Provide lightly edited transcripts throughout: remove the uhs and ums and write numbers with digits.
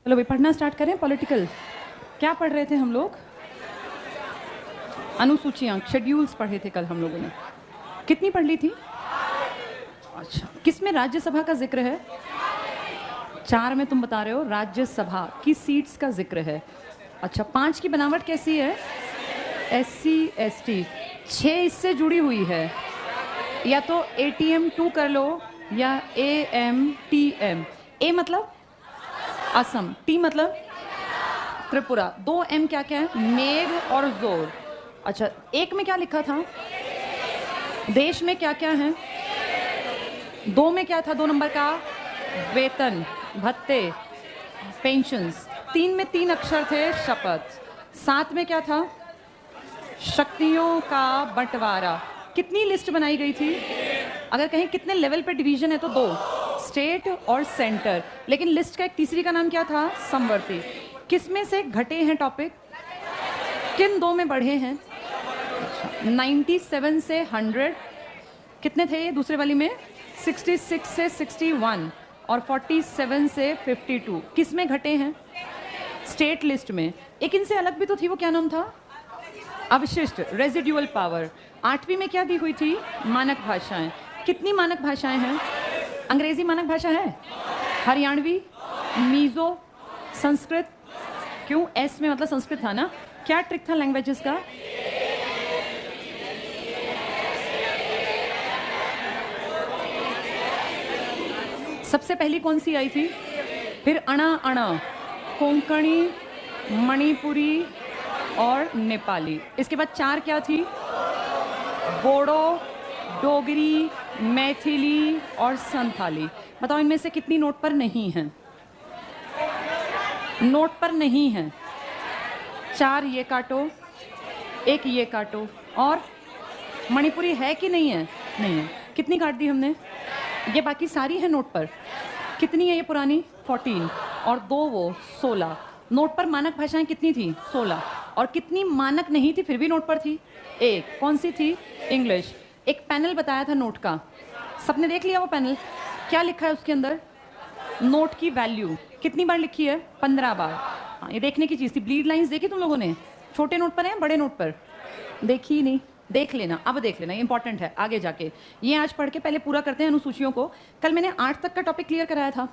चलो भाई पढ़ना स्टार्ट करें। पॉलिटिकल क्या पढ़ रहे थे हम लोग? अनुसूचियाँ, शेड्यूल्स पढ़े थे कल हम लोगों ने। कितनी पढ़ ली थी? अच्छा, किस में राज्यसभा का जिक्र है? 4 में तुम बता रहे हो राज्यसभा की सीट्स का जिक्र है। अच्छा, 5 की बनावट कैसी है? SC ST। 6 इससे जुड़ी हुई है, या तो ATM 2 कर लो या AMTM। A मतलब असम, T मतलब त्रिपुरा। 2 M क्या क्या है? मेघ और जोर। अच्छा, 1 में क्या लिखा था? देश में क्या क्या है? 2 में क्या था? 2 नंबर का वेतन, भत्ते, पेंशन्स। 3 में 3 अक्षर थे, शपथ। 7 में क्या था? शक्तियों का बंटवारा। कितनी लिस्ट बनाई गई थी? अगर कहीं कितने लेवल पे डिवीजन है तो 2, स्टेट और सेंटर। लेकिन लिस्ट का एक तीसरी का नाम क्या था? समवर्ती। किस में से घटे हैं टॉपिक? किन 2 में बढ़े हैं? 97 से 100। कितने थे ये दूसरे वाली में? 66 से 61 और 47 से 52। किस में घटे हैं? स्टेट लिस्ट में। एक इनसे अलग भी तो थी, वो क्या नाम था? अवशिष्ट, रेजिडुअल पावर। 8वीं में क्या दी हुई थी? मानक भाषाएं। कितनी मानक भाषाएं हैं? अंग्रेजी मानक भाषा है, हरियाणवी, मीजो, संस्कृत। क्यों? एस में मतलब संस्कृत था ना। क्या ट्रिक था लैंग्वेजेस का? सबसे पहली कौन सी आई थी? फिर अणा अणा, कोंकणी, मणिपुरी और नेपाली। इसके बाद 4 क्या थी? बोडो, डोगरी, मैथिली और संथाली। बताओ इनमें से कितनी नोट पर नहीं हैं? नोट पर नहीं है 4, ये काटो, 1 ये काटो। और मणिपुरी है कि नहीं है? नहीं है। कितनी काट दी हमने? ये बाकी सारी है नोट पर। कितनी है ये पुरानी? 14 और 2 वो 16। नोट पर मानक भाषाएं कितनी थी? 16। और कितनी मानक नहीं थी फिर भी नोट पर थी? 1। कौन सी थी? इंग्लिश। एक पैनल बताया था नोट का, सबने देख लिया वो पैनल? क्या लिखा है उसके अंदर? नोट की वैल्यू कितनी बार लिखी है? 15 बार। हाँ, ये देखने की चीज़ थी। ब्लीड लाइंस देखी तुम लोगों ने? छोटे नोट पर है, बड़े नोट पर? देखी ही नहीं। देख लेना, अब देख लेना, इंपॉर्टेंट है आगे जाके। ये आज पढ़ के पहले पूरा करते हैं अनुसूचियों को। कल मैंने 8 तक का टॉपिक क्लियर कराया था।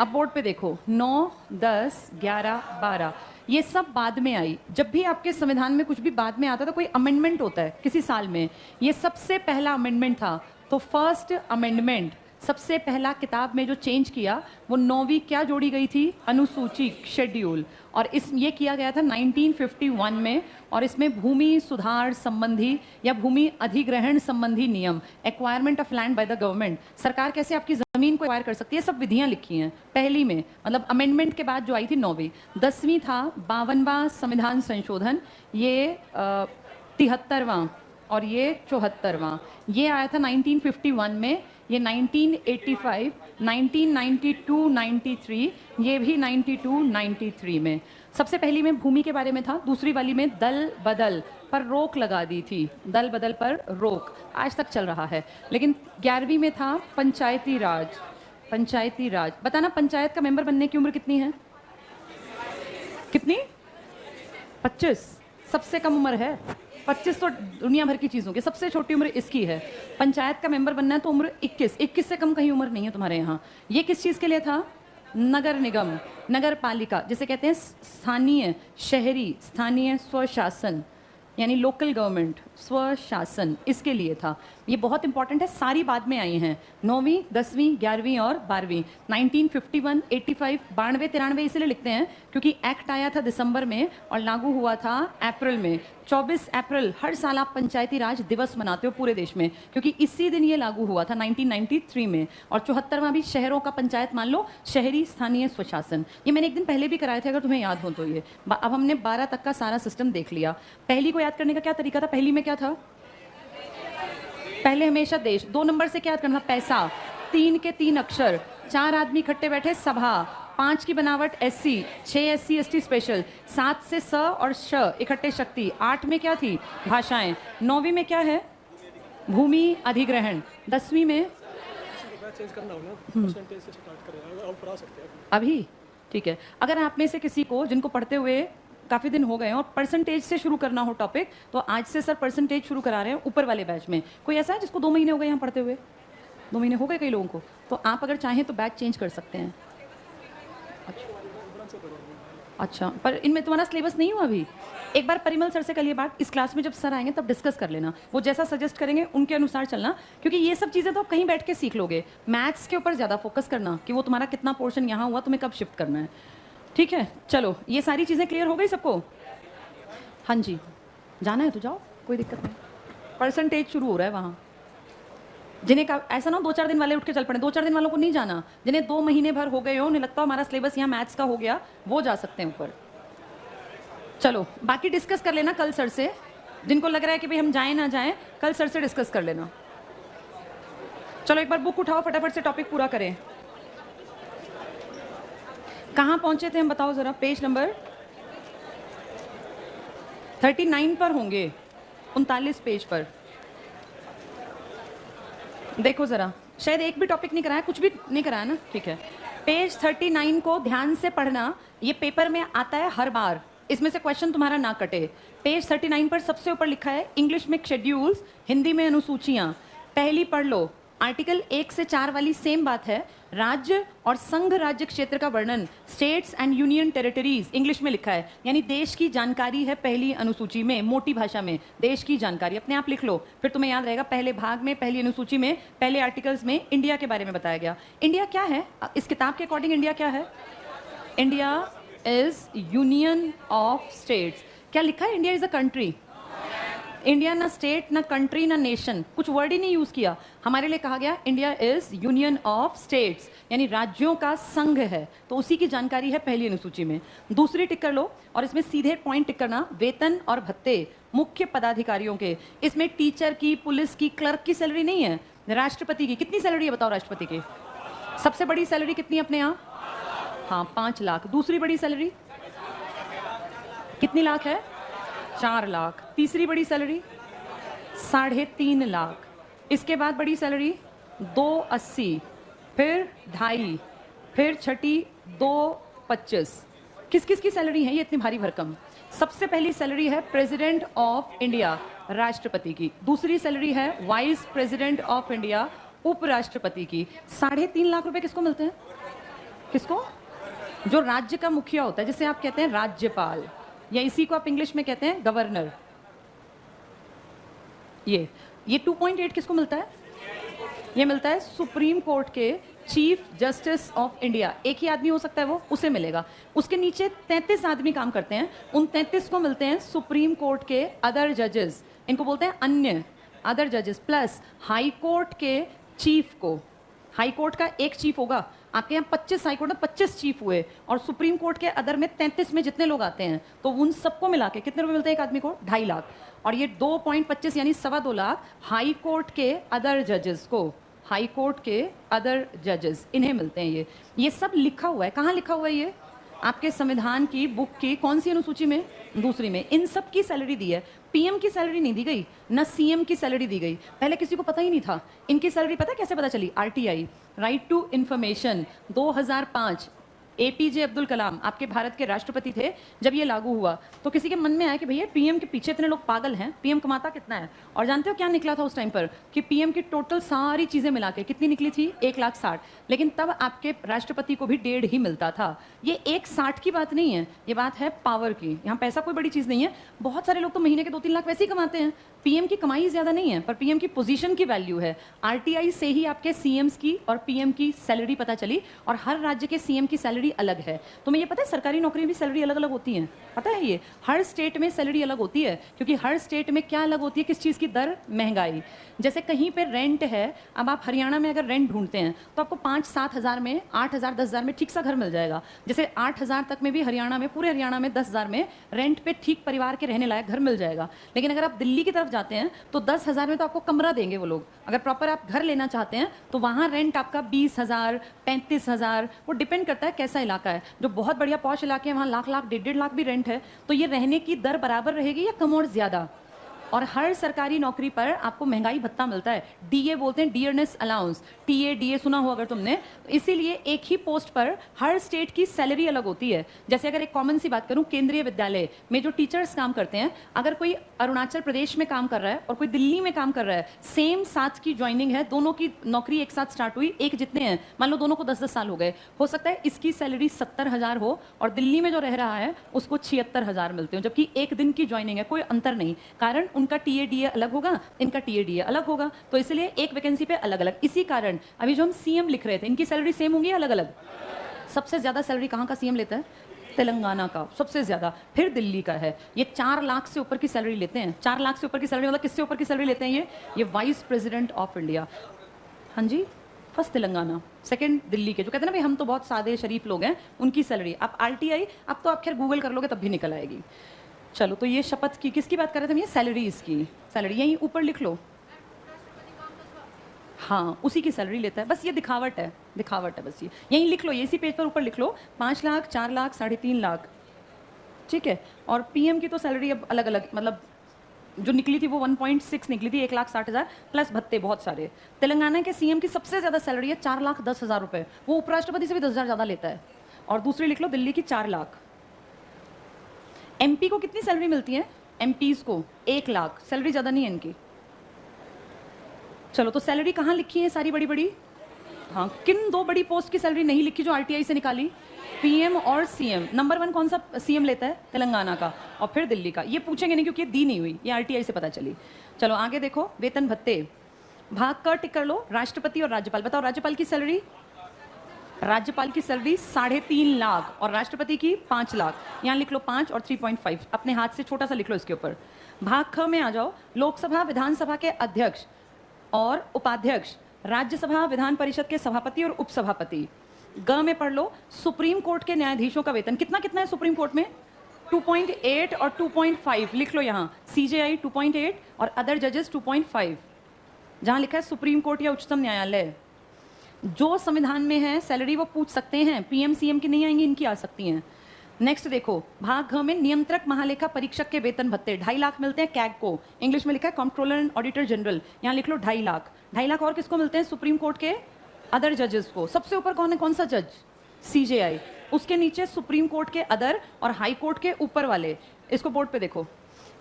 अब बोर्ड पे देखो, 9, 10, 11, 12 ये सब बाद में आई। जब भी आपके संविधान में कुछ भी बाद में आता है तो कोई अमेंडमेंट होता है किसी साल में। ये सबसे पहला अमेंडमेंट था। तो फर्स्ट अमेंडमेंट, सबसे पहला किताब में जो चेंज किया वो 9वीं क्या जोड़ी गई थी? अनुसूची, शेड्यूल। और ये किया गया था 1951 में। और इसमें भूमि सुधार संबंधी या भूमि अधिग्रहण संबंधी नियम, acquirement of land by the government, सरकार कैसे आपकी जमीन को एक्वायर कर सकती है, सब विधियां लिखी हैं पहली में। मतलब अमेंडमेंट के बाद जो आई थी 9वीं। 10वीं था 52वां संविधान संशोधन, ये 73वां और ये 74वां। ये आया था 1951 में। ये 1985, 1992, 93, ये भी 92, 93 में। सबसे पहली में भूमि के बारे में था, दूसरी वाली में दल बदल पर रोक लगा दी थी। दल बदल पर रोक आज तक चल रहा है। लेकिन 11वीं में था पंचायती राज। पंचायती राज, बताना पंचायत का मेंबर बनने की उम्र कितनी है? कितनी? 25। सबसे कम उम्र है 25। तो दुनिया भर की चीज़ों की सबसे छोटी उम्र इसकी है। पंचायत का मेंबर बनना है तो उम्र 21। 21 से कम कहीं उम्र नहीं है तुम्हारे यहाँ। ये किस चीज़ के लिए था? नगर निगम, नगर पालिका, जिसे कहते हैं स्थानीय, शहरी स्थानीय स्वशासन, यानी लोकल गवर्नमेंट, स्वशासन, इसके लिए था। ये बहुत इंपॉर्टेंट है। सारी बाद में आई हैं, 9वीं, 10वीं, 11वीं और 12वीं। 1951, 85, 92, 93 इसलिए लिखते हैं क्योंकि एक्ट आया था दिसंबर में और लागू हुआ था अप्रैल में। 24 अप्रैल हर साल आप पंचायती राज दिवस मनाते हो पूरे देश में, क्योंकि इसी दिन ये लागू हुआ था 1993 में। और 74वां भी शहरों का पंचायत मान लो, शहरी स्थानीय स्वशासन। ये मैंने एक दिन पहले भी कराए थे, अगर तुम्हें याद हो तो। ये अब हमने 12 तक का सारा सिस्टम देख लिया। पहली को याद करने का क्या तरीका था? पहली में क्या था? पहले हमेशा देश। 2 नंबर से क्या याद करना? पैसा। 3 के 3 अक्षर। 4 आदमी इकट्ठे बैठे, सभा। 5 की बनावट SC, 6 SC ST स्पेशल। 7 से स और श इकट्ठे शक्ति। 8 में क्या थी? भाषाएं। 9वीं में क्या है? भूमि अधिग्रहण। 10वीं में चेंज करना होगा, परसेंटेज से स्टार्ट करें, आप पढ़ा सकते हैं अभी ठीक है, अगर आप में से किसी को जिनको पढ़ते हुए काफ़ी दिन हो गए हैं और परसेंटेज से शुरू करना हो टॉपिक, तो आज से सर परसेंटेज शुरू करा रहे हैं ऊपर वाले बैच में। कोई ऐसा है जिसको 2 महीने हो गए यहाँ पढ़ते हुए? 2 महीने हो गए कई लोगों को, तो आप अगर चाहें तो बैच चेंज कर सकते हैं। अच्छा, पर इनमें तुम्हारा सिलेबस नहीं हुआ अभी? एक बार परिमल सर से कल ये बात इस क्लास में जब सर आएंगे तब डिस्कस कर लेना, वो जैसा सजेस्ट करेंगे उनके अनुसार चलना, क्योंकि ये सब चीज़ें तो आप कहीं बैठ के सीख लोगे। मैथ्स के ऊपर ज़्यादा फोकस करना कि वो तुम्हारा कितना पोर्शन यहाँ हुआ, तुम्हें कब शिफ्ट करना है। ठीक है, चलो ये सारी चीज़ें क्लियर हो गई सबको? हाँ जी, जाना है तो जाओ, कोई दिक्कत नहीं। परसेंटेज शुरू हो रहा है वहाँ। जिन्हें का ऐसा ना 2-4 दिन वाले उठ के चल पड़े, 2-4 दिन वालों को नहीं जाना। जिन्हें 2 महीने भर हो गए हो, उन्हें लगता हो हमारा सिलेबस यहाँ मैथ्स का हो गया, वो जा सकते हैं ऊपर। चलो बाकी डिस्कस कर लेना कल सर से। जिनको लग रहा है कि भाई हम जाएं ना जाएं, कल सर से डिस्कस कर लेना। चलो एक बार बुक उठाओ, फटाफट से टॉपिक पूरा करें। कहाँ पहुंचे थे हम बताओ जरा? पेज नंबर 39 पर होंगे, 39 पेज पर। देखो ज़रा, शायद एक भी टॉपिक नहीं कराया, कुछ भी नहीं कराया ना? ठीक है, पेज 39 को ध्यान से पढ़ना, ये पेपर में आता है हर बार, इसमें से क्वेश्चन तुम्हारा ना कटे। पेज 39 पर सबसे ऊपर लिखा है इंग्लिश में शेड्यूल्स, हिंदी में अनुसूचियाँ। पहली पढ़ लो, आर्टिकल 1 से 4 वाली सेम बात है। राज्य और संघ राज्य क्षेत्र का वर्णन, states and union territories English में लिखा है, यानी देश की जानकारी है पहली अनुसूची में, मोटी भाषा में देश की जानकारी। अपने आप लिख लो, फिर तुम्हें याद रहेगा। पहले भाग में, पहली अनुसूची में, पहले आर्टिकल्स में इंडिया के बारे में बताया गया। इंडिया क्या है इस किताब के अकॉर्डिंग? इंडिया क्या है? India is union of states. क्या लिखा है? India is a country. India ना स्टेट, ना कंट्री, ना नेशन, कुछ वर्ड ही नहीं यूज किया। हमारे लिए कहा गया India is union of states, यानी राज्यों का संघ है। तो उसी की जानकारी है पहली अनुसूची में। दूसरी टिक कर लो, और इसमें सीधे पॉइंट टिक करना, वेतन और भत्ते मुख्य पदाधिकारियों के। इसमें टीचर की, पुलिस की, क्लर्क की सैलरी नहीं है। राष्ट्रपति की कितनी सैलरी है बताओ? राष्ट्रपति की सबसे बड़ी सैलरी कितनी अपने यहाँ? हाँ, 5 लाख। दूसरी बड़ी सैलरी कितनी लाख है? 4 लाख। तीसरी बड़ी सैलरी 3.5 लाख। इसके बाद बड़ी सैलरी 2.80, फिर 2.5, फिर छठी 2.25। किस किस की सैलरी है ये इतनी भारी भरकम? सबसे पहली सैलरी है प्रेसिडेंट ऑफ इंडिया, राष्ट्रपति की। दूसरी सैलरी है वाइस प्रेसिडेंट ऑफ इंडिया, उपराष्ट्रपति की। 3.5 लाख रुपए किसको मिलते हैं? किसको? जो राज्य का मुखिया होता है, जिसे आप कहते हैं राज्यपाल, या इसी को आप इंग्लिश में कहते हैं गवर्नर। ये 2.8 किसको मिलता है? ये मिलता है सुप्रीम कोर्ट के चीफ जस्टिस ऑफ इंडिया। एक ही आदमी हो सकता है वो, उसे मिलेगा। उसके नीचे 33 आदमी काम करते हैं, उन 33 को मिलते हैं सुप्रीम कोर्ट के अदर जजेस, इनको बोलते हैं अन्य, अदर जजेस, प्लस हाई कोर्ट के चीफ को। हाई कोर्ट का एक चीफ होगा, आपके यहाँ 25 हाई कोर्ट में 25 चीफ हुए, और सुप्रीम कोर्ट के अदर में 33 में जितने लोग आते हैं, तो उन सबको मिला के कितने रुपए मिलते हैं एक आदमी को? 2.5 लाख। और ये 2.25 यानी 2.25 लाख हाई कोर्ट के अदर जजेस को, हाई कोर्ट के अदर जजेस, इन्हें मिलते हैं। ये सब लिखा हुआ है। कहाँ लिखा हुआ है ये? आपके संविधान की बुक की कौन सी अनुसूची में? दूसरी में। इन सब की सैलरी दी है। पीएम की सैलरी नहीं दी गई, ना सीएम की सैलरी दी गई। पहले किसी को पता ही नहीं था इनकी सैलरी। पता कैसे पता चली? RTI, right to information, 2005, APJ Abdul Kalam आपके भारत के राष्ट्रपति थे। जब ये लागू हुआ तो किसी के मन में आया कि भैया पीएम के पीछे इतने लोग पागल हैं, पीएम कमाता कितना है? और जानते हो क्या निकला था उस टाइम पर? कि पीएम की टोटल सारी चीज़ें मिला के कितनी निकली थी? 1,60,000। लेकिन तब आपके राष्ट्रपति को भी 1.5 ही मिलता था। ये 1,60 की बात नहीं है, ये बात है पावर की। यहाँ पैसा कोई बड़ी चीज़ नहीं है। बहुत सारे लोग तो महीने के 2-3 लाख वैसे ही कमाते हैं। पीएम की कमाई ज़्यादा नहीं है, पर पीएम की पोजीशन की वैल्यू है। आरटीआई से ही आपके सीएम्स की और पीएम की सैलरी पता चली, और हर राज्य के सीएम की सैलरी अलग है। तुम्हें ये पता है सरकारी नौकरी में भी सैलरी अलग अलग होती है? पता है ये? हर स्टेट में सैलरी अलग होती है, क्योंकि हर स्टेट में क्या अलग होती है? किस चीज़ की दर? महंगाई। जैसे कहीं पे रेंट है, अब आप हरियाणा में अगर रेंट ढूंढते हैं तो आपको 5-7 हज़ार में, 8 हज़ार 10 हज़ार में ठीक सा घर मिल जाएगा। जैसे 8 हज़ार तक में भी हरियाणा में, पूरे हरियाणा में 10 हज़ार में रेंट पे ठीक परिवार के रहने लायक घर मिल जाएगा। लेकिन अगर आप दिल्ली की तरफ जाते हैं तो 10 हज़ार में तो आपको कमरा देंगे वो लोग। अगर प्रॉपर आप घर लेना चाहते हैं तो वहाँ रेंट आपका 20 हज़ार, 35 हज़ार, वो डिपेंड करता है कैसा इलाका है। जो बहुत बढ़िया पॉश इलाके हैं वहाँ लाख लाख, 1.5 लाख भी रेंट है। तो ये रहने की दर बराबर रहेगी या कम और ज़्यादा? और हर सरकारी नौकरी पर आपको महंगाई भत्ता मिलता है, डीए बोलते हैं, डियरनेस अलाउंस, टीए डीए सुना हो अगर तुमने। तो इसीलिए एक ही पोस्ट पर हर स्टेट की सैलरी अलग होती है। जैसे अगर एक कॉमन सी बात करूं, केंद्रीय विद्यालय में जो टीचर्स काम करते हैं, अगर कोई अरुणाचल प्रदेश में काम कर रहा है और कोई दिल्ली में काम कर रहा है, सेम साथ की ज्वाइनिंग है, दोनों की नौकरी एक साथ स्टार्ट हुई, एक जितने हैं, मान लो दोनों को 10-10 साल हो गए, हो सकता है इसकी सैलरी 70,000 हो और दिल्ली में जो रह रहा है उसको 76,000 मिलते हो, जबकि एक दिन की ज्वाइनिंग है, कोई अंतर नहीं। कारण उनका टीए डीए अलग होगा, इनका टीए डीए अलग होगा, तो इसलिए एक वैकेंसी पे अलग अलग। इसी कारण अभी जो हम सीएम लिख रहे थे, इनकी सैलरी सेम होंगी अलग अलग। सबसे ज्यादा सैलरी कहाँ का सीएम लेता है? तेलंगाना का सबसे ज्यादा, फिर दिल्ली का है। ये 4 लाख से ऊपर की सैलरी लेते हैं। 4 लाख से ऊपर की सैलरी मतलब किससे ऊपर की सैलरी लेते हैं? ये वाइस प्रेसिडेंट ऑफ इंडिया। हाँ जी, फर्स्ट तेलंगाना, सेकंड दिल्ली के, जो कहते हैं ना भाई हम तो बहुत सादे शरीफ लोग हैं, उनकी सैलरी। आप आरटीआई, अब तो आप खैर गूगल कर लोगे तब भी निकल आएगी। चलो, तो ये शपथ की किसकी बात कर रहे थे हम? ये सैलरीज की, सैलरी यहीं ऊपर लिख लो। हाँ, उसी की सैलरी लेता है, बस ये दिखावट है, दिखावट है बस। ये यहीं लिख लो, ये इसी पेज पर ऊपर लिख लो, 5 लाख, 4 लाख, 3.5 लाख, ठीक है। और पीएम की तो सैलरी अब अलग अलग, मतलब जो निकली थी वो 1.6 निकली थी, 1,60,000 प्लस भत्ते बहुत सारे। तेलंगाना के सीएम की सबसे ज्यादा सैलरी है 4,10,000 रुपए, वो उपराष्ट्रपति से भी 10,000 ज्यादा लेता है। और दूसरी लिख लो दिल्ली की 4 लाख। एमपी को कितनी सैलरी मिलती है? एमपीज को 1 लाख, सैलरी ज्यादा नहीं है इनकी। चलो, तो सैलरी कहाँ लिखी है सारी बड़ी बड़ी? हाँ, किन 2 बड़ी पोस्ट की सैलरी नहीं लिखी जो आरटीआई से निकाली? पीएम और सीएम। नंबर 1 कौन सा सीएम लेता है? तेलंगाना का, और फिर दिल्ली का। ये पूछेंगे नहीं क्योंकि ये दी नहीं हुई, ये आरटीआई से पता चली। चलो आगे देखो, वेतन भत्ते भाग कर टिक कर लो। राष्ट्रपति और राज्यपाल, बताओ राज्यपाल की सैलरी? राज्यपाल की सैलरी 3.5 लाख और राष्ट्रपति की 5 लाख। यहाँ लिख लो 5 और 3.5, अपने हाथ से छोटा सा लिख लो इसके ऊपर। भाग ख में आ जाओ, लोकसभा विधानसभा के अध्यक्ष और उपाध्यक्ष, राज्यसभा विधान परिषद के सभापति और उपसभापति। ग में पढ़ लो, सुप्रीम कोर्ट के न्यायाधीशों का वेतन कितना कितना है सुप्रीम कोर्ट में? 2.8 और 2.5 लिख लो यहाँ। सीजेआई 2.8 और अदर जजेस 2.5। जहां लिखा है सुप्रीम कोर्ट या उच्चतम न्यायालय, जो संविधान में है सैलरी वो पूछ सकते हैं, पीएम सीएम की नहीं आएंगी, इनकी आ सकती हैं। नेक्स्ट देखो, भाग घ में नियंत्रक महालेखा परीक्षक के वेतन भत्ते 2.5 लाख मिलते हैं कैग को, इंग्लिश में लिखा है कंट्रोलर एंड ऑडिटर जनरल, यहाँ लिख लो 2.5 लाख। 2.5 लाख और किसको मिलते हैं? सुप्रीम कोर्ट के अदर जजेस को। सबसे ऊपर कौन है, कौन सा जज? सीजेआई। उसके नीचे सुप्रीम कोर्ट के अदर और हाई कोर्ट के ऊपर वाले। इसको बोर्ड पे देखो,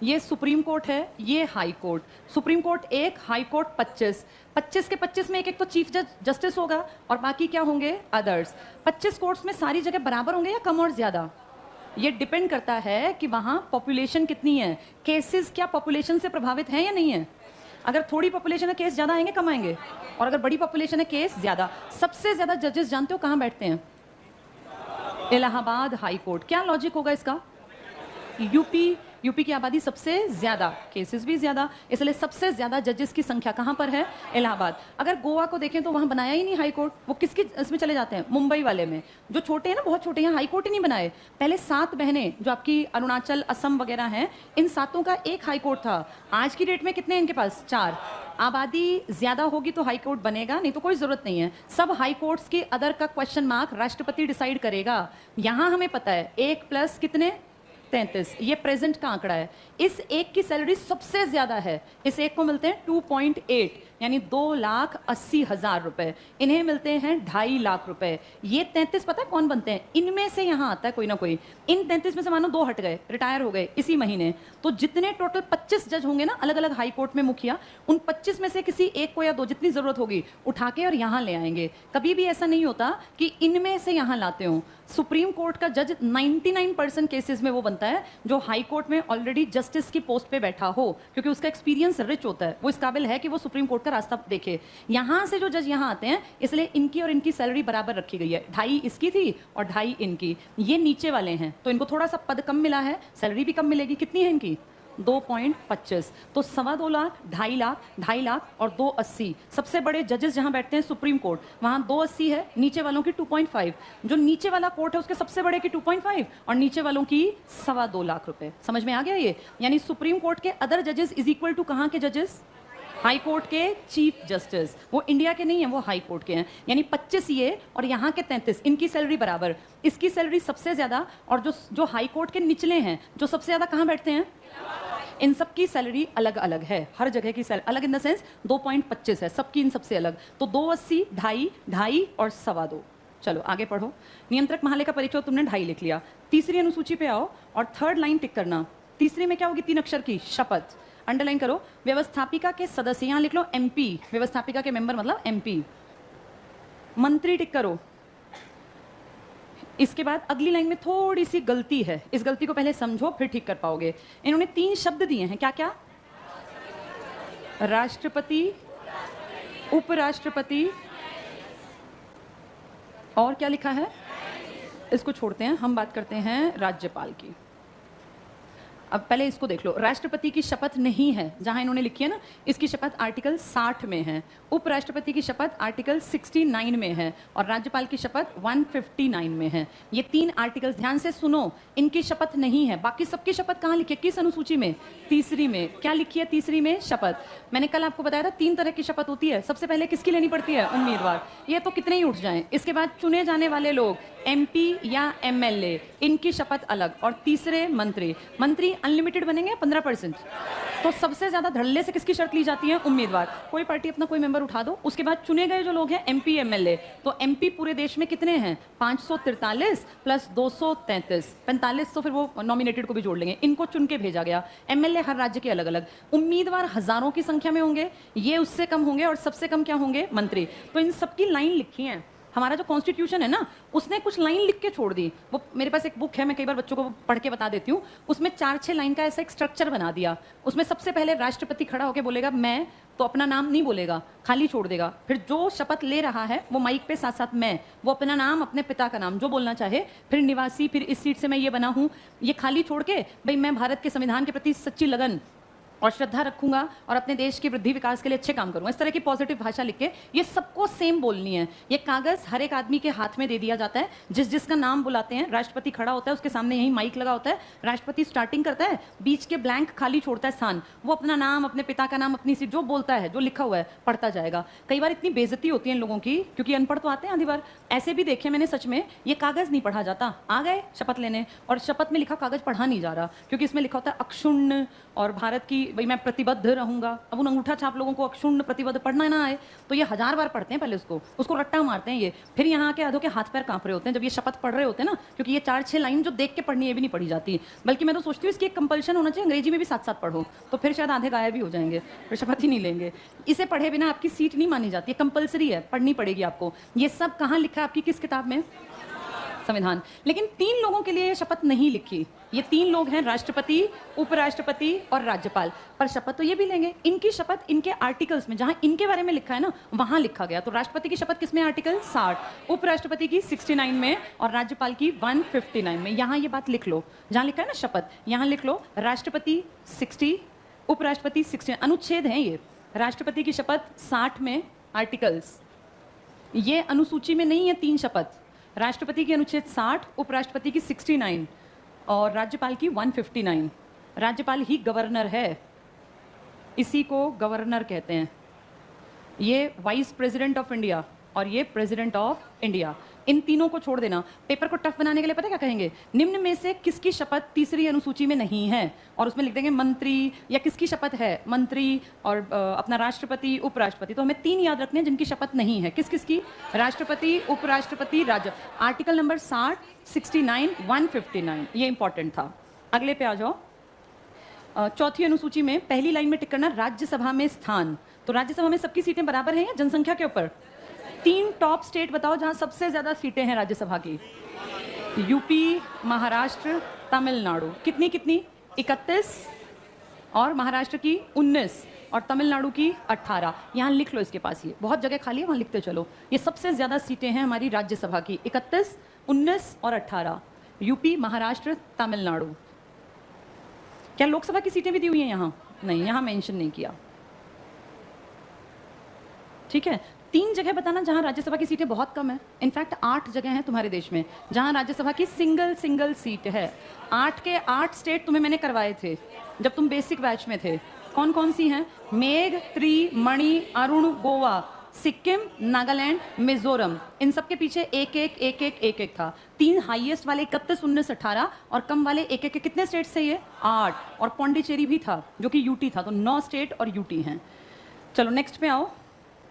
ये सुप्रीम कोर्ट है, ये high court. Supreme court 1, high court 25। 25 के 25 में एक तो चीफ जस्टिस होगा और बाकी क्या होंगे? अदर्स। 25 कोर्ट्स में सारी जगह बराबर होंगे या कम और ज्यादा? ये डिपेंड करता है कि वहां पॉपुलेशन कितनी है, केसेस क्या पॉपुलेशन से प्रभावित हैं या नहीं है। अगर थोड़ी पॉपुलेशन है केस ज्यादा आएंगे कम आएंगे, और अगर बड़ी पॉपुलेशन है केस ज्यादा। सबसे ज्यादा जजेस जानते हो कहां बैठते हैं? Allahabad high court. क्या लॉजिक होगा इसका? यूपी की आबादी सबसे ज्यादा, केसेस भी ज्यादा, इसलिए सबसे ज्यादा जजेस की संख्या कहां पर है? इलाहाबाद। अगर गोवा को देखें तो वहां बनाया ही नहीं हाई कोर्ट, वो किसके इसमें चले जाते हैं? मुंबई वाले में। जो छोटे हैं ना, बहुत छोटे हैं, हाई कोर्ट ही नहीं बनाए। पहले 7 बहनें जो आपकी अरुणाचल असम वगैरह हैं, इन 7 का एक हाई कोर्ट था। आज की डेट में कितने हैं इनके पास? 4। आबादी ज्यादा होगी तो हाई कोर्ट बनेगा, नहीं तो कोई जरूरत नहीं है। सब हाई कोर्ट्स की अदर का क्वेश्चन मार्क राष्ट्रपति डिसाइड करेगा। यहां हमें पता है 1 प्लस कितने? 33। ये प्रेजेंट का आंकड़ा है। इस एक की सैलरी सबसे ज्यादा है, इस एक को मिलते हैं 2.8 यानी 2,80,000 रुपए। इन्हें मिलते हैं 2.5 लाख रुपए। ये 33 पता है कौन बनते हैं? इनमें से यहाँ आता है कोई ना कोई। इन 33 में से मानो 2 हट गए, रिटायर हो गए इसी महीने, तो जितने टोटल 25 जज होंगे ना अलग अलग हाई कोर्ट में मुखिया, उन 25 में से किसी एक को या 2 जितनी जरूरत होगी उठा के और यहाँ ले आएंगे। कभी भी ऐसा नहीं होता कि इनमें से यहाँ लाते हो। सुप्रीम कोर्ट का जज 99% केसेस में वो बनता है जो हाई कोर्ट में ऑलरेडी जस्टिस की पोस्ट पे बैठा हो, क्योंकि उसका एक्सपीरियंस रिच होता है, वो इस काबिल है कि वो सुप्रीम कोर्ट का रास्ता देखे। यहां से जो जज यहां आते हैं, इसलिए इनकी और इनकी सैलरी बराबर रखी गई है। 2.5 इसकी थी और 2.5 इनकी। ये नीचे वाले हैं तो इनको थोड़ा सा पद कम मिला है, सैलरी भी कम मिलेगी। कितनी है इनकी? 2.25। तो 2.25 लाख, 2.5 लाख, 2.5 लाख और 2.80। सबसे बड़े जजेस जहां बैठते हैं सुप्रीम कोर्ट, वहां 2.80 है, नीचे वालों की 2.5। जो नीचे वाला कोर्ट है उसके सबसे बड़े की 2.5 और नीचे वालों की 2.25 लाख रुपए। समझ में आ गया ये? यानी सुप्रीम कोर्ट के अदर जजेस इज इक्वल टू कहां के जजेस? हाई कोर्ट के चीफ जस्टिस। वो इंडिया के नहीं है, वो हाई कोर्ट के हैं। यानी 25 ये और यहाँ के 33, इनकी सैलरी बराबर। इसकी सैलरी सबसे ज्यादा, और जो हाई कोर्ट के निचले हैं जो सबसे ज्यादा कहाँ बैठते हैं? इन सब की सैलरी अलग अलग है, हर जगह की सैलरी अलग इन द सेंस 2.25 है सबकी, इन सबसे अलग। तो 280, ढाई, ढाई और 2.25। चलो आगे पढ़ो। नियंत्रक महालय का परिचय तुमने 2.5 लिख लिया। तीसरी अनुसूची पे आओ और थर्ड लाइन टिक करना। तीसरी में क्या होगी? 3 अक्षर की शपथ। अंडरलाइन करो। व्यवस्थापिका के सदस्य, यहां लिख लो एमपी, व्यवस्थापिका के मेंबर मतलब एमपी। मंत्री टिक करो। इसके बाद अगली लाइन में थोड़ी सी गलती है, इस गलती को पहले समझो फिर ठीक कर पाओगे। इन्होंने 3 शब्द दिए हैं, क्या क्या? राष्ट्रपति, उपराष्ट्रपति और क्या लिखा है? इसको छोड़ते हैं, हम बात करते हैं राज्यपाल की। अब पहले इसको देख लो। राष्ट्रपति की शपथ नहीं है, जहां इन्होंने लिखी है ना, इसकी शपथ आर्टिकल 60 में है। उपराष्ट्रपति की शपथ आर्टिकल 69 में है और राज्यपाल की शपथ 159 में है। ये 3 आर्टिकल्स ध्यान से सुनो, इनकी शपथ नहीं है। बाकी सबकी शपथ कहाँ लिखी है? किस अनुसूची में? तीसरी में। क्या लिखी है तीसरी में? शपथ। मैंने कल आपको बताया था 3 तरह की शपथ होती है। सबसे पहले किसकी लेनी पड़ती है? उम्मीदवार। ये तो कितने ही उठ जाएं। इसके बाद चुने जाने वाले लोग, एमपी या एमएलए, इनकी शपथ अलग। और तीसरे मंत्री। मंत्री अनलिमिटेड बनेंगे 15%। तो सबसे ज्यादा धड़ल्ले से किसकी शर्त ली जाती है? उम्मीदवार। कोई पार्टी अपना कोई मेंबर उठा दो, उसके बाद चुने गए जो लोग हैं एमपी एमएलए। तो एमपी पूरे देश में कितने हैं? 543 प्लस 233, 45। तो फिर वो नॉमिनेटेड को भी जोड़ लेंगे। इनको चुन के भेजा गया। एमएलए हर राज्य के अलग अलग। उम्मीदवार हजारों की संख्या में होंगे, ये उससे कम होंगे और सबसे कम क्या होंगे? मंत्री। तो इन सबकी लाइन लिखी है। हमारा जो कॉन्स्टिट्यूशन है ना, उसने कुछ लाइन लिख के छोड़ दी। वो मेरे पास एक बुक है, मैं कई बार बच्चों को पढ़ के बता देती हूँ। उसमें 4-6 लाइन का ऐसा एक स्ट्रक्चर बना दिया। उसमें सबसे पहले राष्ट्रपति खड़ा होकर बोलेगा मैं, तो अपना नाम नहीं बोलेगा, खाली छोड़ देगा। फिर जो शपथ ले रहा है वो माइक पे साथ साथ मैं, वो अपना नाम, अपने पिता का नाम जो बोलना चाहे, फिर निवासी, फिर इस सीट से मैं ये बना हूँ, ये खाली छोड़ के भाई मैं भारत के संविधान के प्रति सच्ची लगन और श्रद्धा रखूंगा और अपने देश की वृद्धि विकास के लिए अच्छे काम करूंगा। इस तरह की पॉजिटिव भाषा लिख के ये सबको सेम बोलनी है। ये कागज हर एक आदमी के हाथ में दे दिया जाता है। जिसका नाम बुलाते हैं, राष्ट्रपति खड़ा होता है, उसके सामने यही माइक लगा होता है। राष्ट्रपति स्टार्टिंग करता है, बीच के ब्लैंक खाली छोड़ता है स्थान। वो अपना नाम, अपने पिता का नाम, अपनी सीट जो बोलता है, जो लिखा हुआ है, पढ़ता जाएगा। कई बार इतनी बेइज्जती होती है इन लोगों की, क्योंकि अनपढ़ तो आते हैं आधी बार। ऐसे भी देखे मैंने सच में, ये कागज नहीं पढ़ा जाता। आ गए शपथ लेने और शपथ में लिखा कागज पढ़ा नहीं जा रहा, क्योंकि इसमें लिखा होता है अक्षुण्ण और भारत की, भाई मैं प्रतिबद्ध रहूंगा। अब उन अंगूठा छाप लोगों को अक्षुण्ण प्रतिबद्ध पढ़ना ना आए तो ये 1000 बार पढ़ते हैं, पहले उसको रट्टा मारते हैं ये। फिर यहाँ आके आधों के हाथ पैर कांप रहे होते हैं जब ये शपथ पढ़ रहे होते हैं ना, क्योंकि ये 4-6 लाइन जो देख के पढ़नी है भी नहीं पढ़ी जाती। बल्कि मैं तो सोचती हूँ इसकी एक कंपल्शन होना चाहिए, अंग्रेजी में भी साथ साथ पढ़ो, तो फिर शायद आधे गायब भी हो जाएंगे, फिर शपथ ही नहीं लेंगे। इसे पढ़े बिना आपकी सीट नहीं मानी जाती है, कंपल्सरी है, पढ़नी पड़ेगी आपको। ये सब कहाँ लिखा है आपकी, किस किताब में? संविधान। लेकिन 3 लोगों के लिए शपथ नहीं लिखी। ये 3 लोग हैं, राष्ट्रपति, उपराष्ट्रपति और राज्यपाल। पर शपथ तो ये भी लेंगे। इनकी शपथ इनके आर्टिकल्स में, जहां इनके बारे में लिखा है ना, वहां लिखा गया। तो राष्ट्रपति की शपथ किसमें? आर्टिकल 60, उपराष्ट्रपति की 69 में और राज्यपाल की 159 में। यहां ये बात लिख लो, जहां लिखा है ना शपथ, यहां लिख लो राष्ट्रपति 60, उपराष्ट्रपति 60। अनुच्छेद है ये। राष्ट्रपति की शपथ 60 में, आर्टिकल्स। ये अनुसूची में नहीं है 3 शपथ। राष्ट्रपति की अनुच्छेद 60, उपराष्ट्रपति की 69 और राज्यपाल की 159। राज्यपाल ही गवर्नर है, इसी को गवर्नर कहते हैं। ये वाइस प्रेसिडेंट ऑफ इंडिया और ये प्रेसिडेंट ऑफ इंडिया। इन तीनों को छोड़ देना। पेपर को टफ बनाने के लिए पता क्या कहेंगे? निम्न में से किसकी शपथ तीसरी अनुसूची में नहीं है, और उसमें लिख देंगे मंत्री, या किसकी शपथ है? मंत्री और अपना राष्ट्रपति, उपराष्ट्रपति। तो हमें 3 याद रखने हैं जिनकी शपथ नहीं है। किस किसकी? राष्ट्रपति, उपराष्ट्रपति, राज्य। आर्टिकल नंबर 60, 69, 159, ये इंपॉर्टेंट था। अगले पे आ जाओ। चौथी अनुसूची में पहली लाइन में टिक करना, राज्यसभा में स्थान। तो राज्यसभा में सबकी सीटें बराबर हैं या जनसंख्या के ऊपर? 3 टॉप स्टेट बताओ जहां सबसे ज्यादा सीटें हैं राज्यसभा की। यूपी, महाराष्ट्र, तमिलनाडु। कितनी कितनी? 31 और महाराष्ट्र की 19 और तमिलनाडु की 18। यहाँ लिख लो इसके पास, ये बहुत जगह खाली है, वहाँ लिखते चलो। ये सबसे ज्यादा सीटें हैं हमारी राज्यसभा की, 31, 19 और 18। यूपी, महाराष्ट्र, तमिलनाडु। क्या लोकसभा की सीटें भी दी हुई हैं यहाँ? नहीं, यहाँ मेंशन नहीं किया। ठीक है। 3 जगह बताना जहां राज्यसभा की सीटें बहुत कम है। इनफैक्ट 8 जगह हैं तुम्हारे देश में जहां राज्यसभा की सिंगल सीट है। 8 के 8 स्टेट तुम्हें मैंने करवाए थे जब तुम बेसिक बैच में थे। कौन कौन सी हैं? मेघ, त्रि, मणि, अरुण, गोवा। सिक्किम, नागालैंड, मिजोरम, इन सब के पीछे एक एक एक एक एक एक था। 3 हाईएस्ट वाले 31, 19, 18 और कम वाले एक एक। कितने स्टेट्स थे ये? 8। और पौंडीचेरी भी था जो कि यूटी था, तो 9 स्टेट और यूटी हैं। चलो नेक्स्ट पे आओ,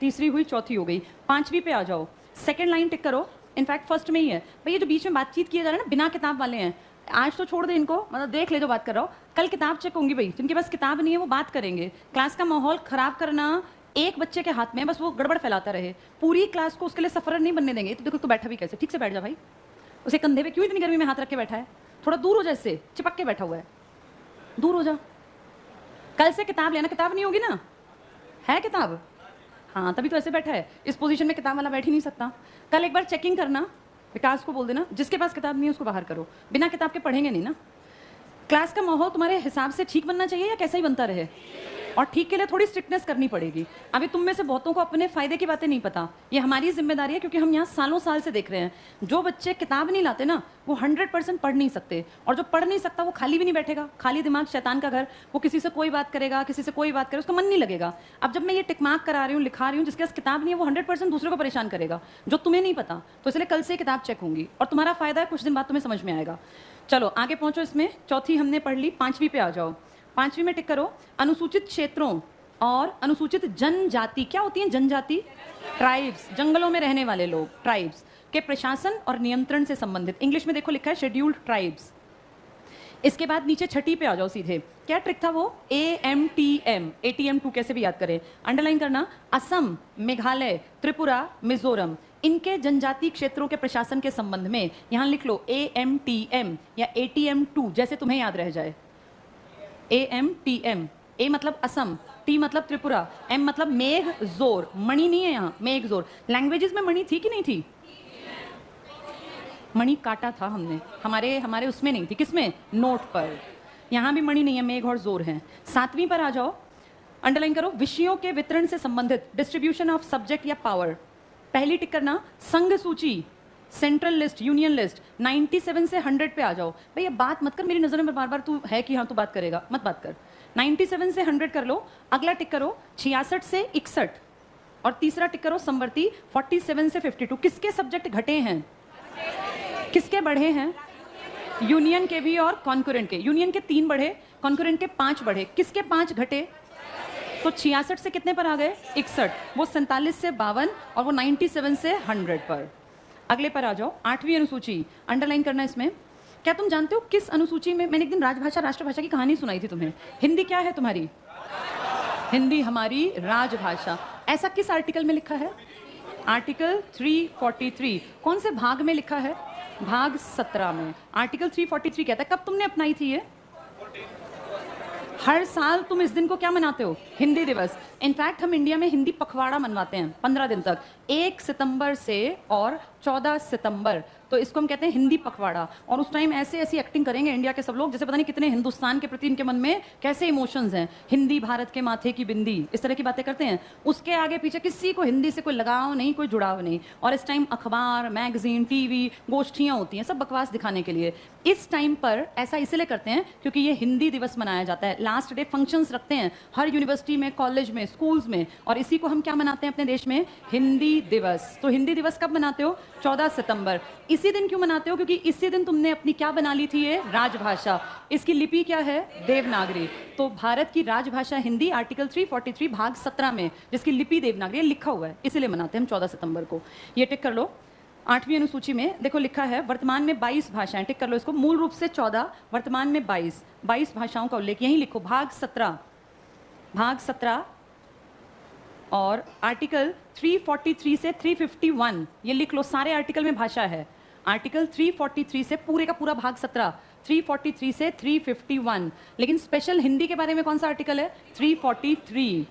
तीसरी हुई, चौथी हो गई, पांचवी पे आ जाओ। सेकंड लाइन टिक करो, इनफैक्ट फर्स्ट में ही है भाई। ये जो बीच में बातचीत किए जा रहे हैं ना, बिना किताब वाले हैं, आज तो छोड़ दे इनको, मतलब देख ले जो बात कर रहा हूँ। कल किताब चेक होंगी भाई, जिनके पास किताब नहीं है वो बात करेंगे। क्लास का माहौल खराब करना एक बच्चे के हाथ में है, बस वो गड़बड़ फैलाता रहे, पूरी क्लास को उसके लिए सफर नहीं बनने देंगे। तो देखो तो बैठा भी कैसे, ठीक से बैठ जा भाई। उसे कंधे पे क्यों इतनी गर्मी में हाथ रख के बैठा है? थोड़ा दूर हो जा, इससे चिपक के बैठा हुआ है, दूर हो जा। कल से किताब लेना, किताब नहीं होगी ना, है किताब? हाँ, तभी तो ऐसे बैठा है। इस पोजीशन में किताब वाला बैठ ही नहीं सकता। कल एक बार चेकिंग करना, विकास को बोल देना जिसके पास किताब नहीं है उसको बाहर करो। बिना किताब के पढ़ेंगे नहीं ना। क्लास का माहौल तुम्हारे हिसाब से ठीक बनना चाहिए या कैसा ही बनता रहे? और ठीक के लिए थोड़ी स्ट्रिक्टनेस करनी पड़ेगी। अभी तुम में से बहुतों को अपने फायदे की बातें नहीं पता, ये हमारी जिम्मेदारी है, क्योंकि हम यहाँ सालों साल से देख रहे हैं। जो बच्चे किताब नहीं लाते ना, वो 100% पढ़ नहीं सकते, और जो पढ़ नहीं सकता वो खाली भी नहीं बैठेगा। खाली दिमाग शैतान का घर, वो किसी से कोई बात करेगा, किसी से कोई बात करे, उसका मन नहीं लगेगा। अब जब मैं ये टिकमार्क करा रही हूँ, लिखा रही हूँ, जिसके पास किताब नहीं है वो 100% दूसरे को परेशान करेगा, जो तुम्हें नहीं पता। तो इसलिए कल से किताब चेक होंगी और तुम्हारा फायदा है, कुछ दिन बाद तुम्हें समझ में आएगा। चलो आगे पहुंचो। इसमें चौथी हमने पढ़ ली, पांचवी पे आ जाओ। पांचवी में टिक करो, अनुसूचित क्षेत्रों और अनुसूचित जनजाति। क्या होती है जनजाति? ट्राइब्स, जंगलों में रहने वाले लोग, ट्राइब्स के प्रशासन और नियंत्रण से संबंधित। इंग्लिश में देखो लिखा है शेड्यूल्ड ट्राइब्स। इसके बाद नीचे छठी पे आ जाओ सीधे। क्या ट्रिक था वो? AMTM, ATM 2 कैसे भी याद करें, अंडरलाइन करना। असम, मेघालय, त्रिपुरा, मिजोरम, इनके जनजाति क्षेत्रों के प्रशासन के संबंध में यहां लिख लो AMTM या ATM 2, जैसे तुम्हें याद रह जाए। AMTM, A मतलब असम, T मतलब त्रिपुरा, M मतलब मेघ जोर। मणि नहीं है यहाँ, मेघ जोर। लैंग्वेजेस में मणि थी कि नहीं थी? मणि काटा था हमने, हमारे उसमें नहीं थी। किसमें? नोट पर। यहाँ भी मणि नहीं है, मेघ और जोर हैं। सातवीं पर आ जाओ, अंडरलाइन करो, विषयों के वितरण से संबंधित, डिस्ट्रीब्यूशन ऑफ सब्जेक्ट या पावर। पहली टिक करना, संघ सूची, सेंट्रल लिस्ट, यूनियन लिस्ट। 97 से 100 पे आ जाओ। भाई अब बात मत कर मेरी नजर में बार बार, तू है कि हाँ तू बात करेगा, मत बात कर। 97 से 100 कर लो। अगला टिक करो 66 से 61, और तीसरा टिक करो समवर्ती 47 से 52। किसके सब्जेक्ट घटे हैं, किसके बढ़े हैं? यूनियन के भी और कॉन्करेंट के। यूनियन के 3 बढ़े, कॉन्करेंट के 5 बढ़े। किसके 5 घटे? तो 66 से कितने पर आ गए? 61। वो 47 से 52 और वो 97 से 100 पर। अगले पर आ जाओ, 8वीं अनुसूची, अंडरलाइन करना इसमें। क्या तुम जानते हो किस अनुसूची में? मैंने एक दिन राजभाषा राष्ट्रभाषा की कहानी सुनाई थी तुम्हें। हिंदी क्या है तुम्हारी? हिंदी हमारी राजभाषा। ऐसा किस आर्टिकल में लिखा है? आर्टिकल 343। कौन से भाग में लिखा है? भाग 17 में। आर्टिकल 343 कहता है। कब तुमने अपनाई थी ये? हर साल तुम इस दिन को क्या मनाते हो? हिंदी दिवस। इनफैक्ट हम इंडिया में हिंदी पखवाड़ा मनवाते हैं 15 दिन तक, 1 सितंबर से और 14 सितंबर। तो इसको हम कहते हैं हिंदी पखवाड़ा। और उस टाइम ऐसे ऐसी एक्टिंग करेंगे इंडिया के सब लोग, जैसे पता नहीं कितने हिंदुस्तान के प्रति इनके मन में कैसे इमोशंस हैं। हिंदी भारत के माथे की बिंदी, इस तरह की बातें करते हैं। उसके आगे पीछे किसी को हिंदी से कोई लगाव नहीं, कोई जुड़ाव नहीं। और इस टाइम अखबार, मैगजीन, टीवी, गोष्ठियाँ होती हैं, सब बकवास दिखाने के लिए। इस टाइम पर ऐसा इसलिए करते हैं क्योंकि ये हिंदी दिवस मनाया जाता है। लास्ट डे फंक्शंस रखते हैं हर यूनिवर्सिटी में, कॉलेज में, स्कूल्स में, और इसी को हम क्या मनाते हैं अपने देश में? हिंदी दिवस। तो हिंदी दिवस कब मनाते हो? 14 सितंबर। इसी दिन क्यों मनाते हो? क्योंकि इसी दिन तुमने अपनी क्या बना ली थी? ये राजभाषा। इसकी लिपि क्या है? देवनागरी। तो भारत की राजभाषा हिंदी, आर्टिकल 343 भाग 17 में, जिसकी लिपि देवनागरी लिखा हुआ है, इसीलिए मनाते हैं हम 14 सितंबर को। ये टिक कर लो। 8वीं अनुसूची में देखो लिखा है वर्तमान में 22 भाषाएं। टिक कर लो इसको। मूल रूप से 14, वर्तमान में 22 भाषाओं का उल्लेख यहीं लिखो। भाग 17 और आर्टिकल 343 से 351 ये लिख लो। सारे आर्टिकल में भाषा है। आर्टिकल 343 से पूरे का पूरा भाग 17, 343 से 351। लेकिन स्पेशल हिंदी के बारे में कौन सा आर्टिकल है? 343।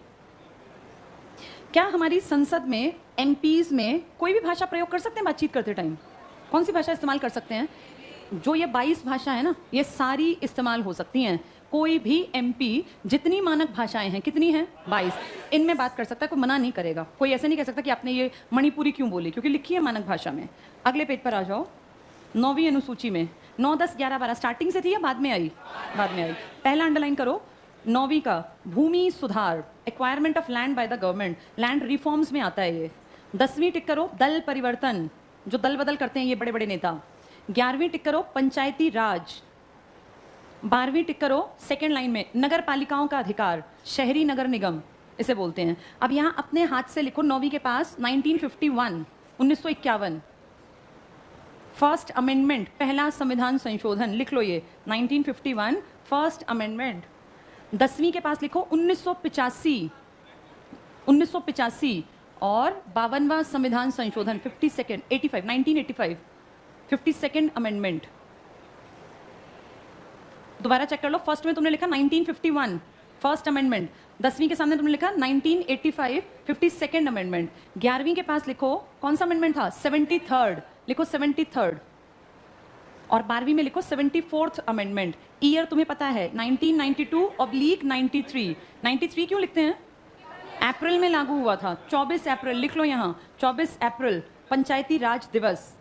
क्या हमारी संसद में, एमपीज में कोई भी भाषा प्रयोग कर सकते हैं बातचीत करते टाइम? कौन सी भाषा इस्तेमाल कर सकते हैं? जो ये 22 भाषा है ना, ये सारी इस्तेमाल हो सकती हैं। कोई भी एमपी जितनी मानक भाषाएं हैं, कितनी हैं? 22, इनमें बात कर सकता है, कोई मना नहीं करेगा। कोई ऐसे नहीं कह सकता कि आपने ये मणिपुरी क्यों बोली, क्योंकि लिखी है मानक भाषा में। अगले पेज पर आ जाओ। 9वीं अनुसूची में 9, 10, 11, 12 स्टार्टिंग से थी या बाद में आई? बाद में आई। पहला अंडरलाइन करो, 9वीं का भूमि सुधार, acquirement of land by the government, land reforms में आता है ये। 10वीं टिक करो दल परिवर्तन, जो दल बदल करते हैं ये बड़े बड़े नेता। 11वीं टिक करो पंचायती राज। 12वीं टिक करो सेकेंड लाइन में नगर पालिकाओं का अधिकार, शहरी नगर निगम इसे बोलते हैं। अब यहाँ अपने हाथ से लिखो 9वीं के पास 1951, 1951 फर्स्ट अमेंडमेंट, पहला संविधान संशोधन, लिख लो ये 1951 फर्स्ट अमेंडमेंट। 10वीं के पास लिखो 1985, 1985 और 52वां संविधान संशोधन 1985 52nd अमेंडमेंट। दोबारा चेक कर लो, फर्स्ट में तुमने लिखा 1951 फर्स्ट अमेंडमेंट, 10वीं के सामने तुमने लिखा 1985 52nd अमेंडमेंट। 11वीं के पास लिखो कौन सा अमेंडमेंट था, 73rd, लिखो 73rd। और 12वीं में लिखो 74th अमेंडमेंट। ईयर तुम्हें पता है 1992/93। 93 क्यों लिखते हैं, अप्रैल में लागू हुआ था, 24 अप्रैल, लिख लो यहाँ 24 अप्रैल पंचायती राज दिवस,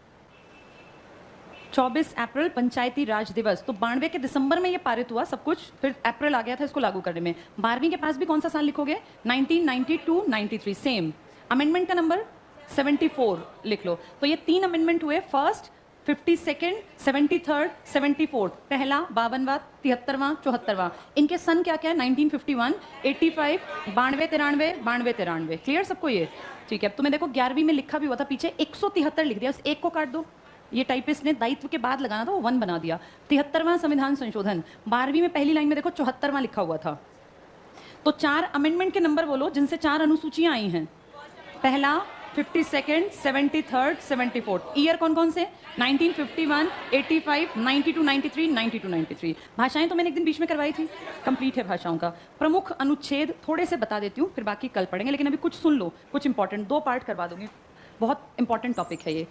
24 अप्रैल पंचायती राज दिवस। तो 92 के दिसंबर में ये पारित हुआ सब कुछ, फिर अप्रैल आ गया था इसको लागू करने में। 12वीं के पास भी कौन सा साल लिखोगे, 1992-93 सेम। अमेंडमेंट का नंबर 74 लिख लो। तो ये 3 अमेंडमेंट हुए, फर्स्ट, 52nd, 73rd, 74th, पहला 52वां, 73वां, 74वां। इनके सन क्या क्या है, 1951, 85, 92, 93, 92, 93। क्लियर सबको ये, ठीक है। अब तुम्हें देखो 11वीं में लिखा भी हुआ था पीछे 173 लिख दिया, उस एक को काट दो, ये टाइपिस्ट ने दायित्व के बाद लगाना था वो 1 बना दिया। 73वां संविधान संशोधन। 12वीं में पहली लाइन में देखो 74वां लिखा हुआ था। तो 4 अमेंडमेंट के नंबर बोलो जिनसे 4 अनुसूचियां आई हैं। पहला 52nd, 73rd, 74th। ईयर कौन कौन से, 1951, 85, 92, 93, 92, 93। भाषाएं तो मैंने एक दिन बीच में करवाई थी, कंप्लीट है भाषाओं का। प्रमुख अनुच्छेद थोड़े से बता देती हूँ, फिर बाकी कल पढ़ेंगे, लेकिन अभी कुछ सुन लो, कुछ इंपॉर्टेंट 2 पार्ट करवा दूंगी, बहुत इंपॉर्टेंट टॉपिक है ये।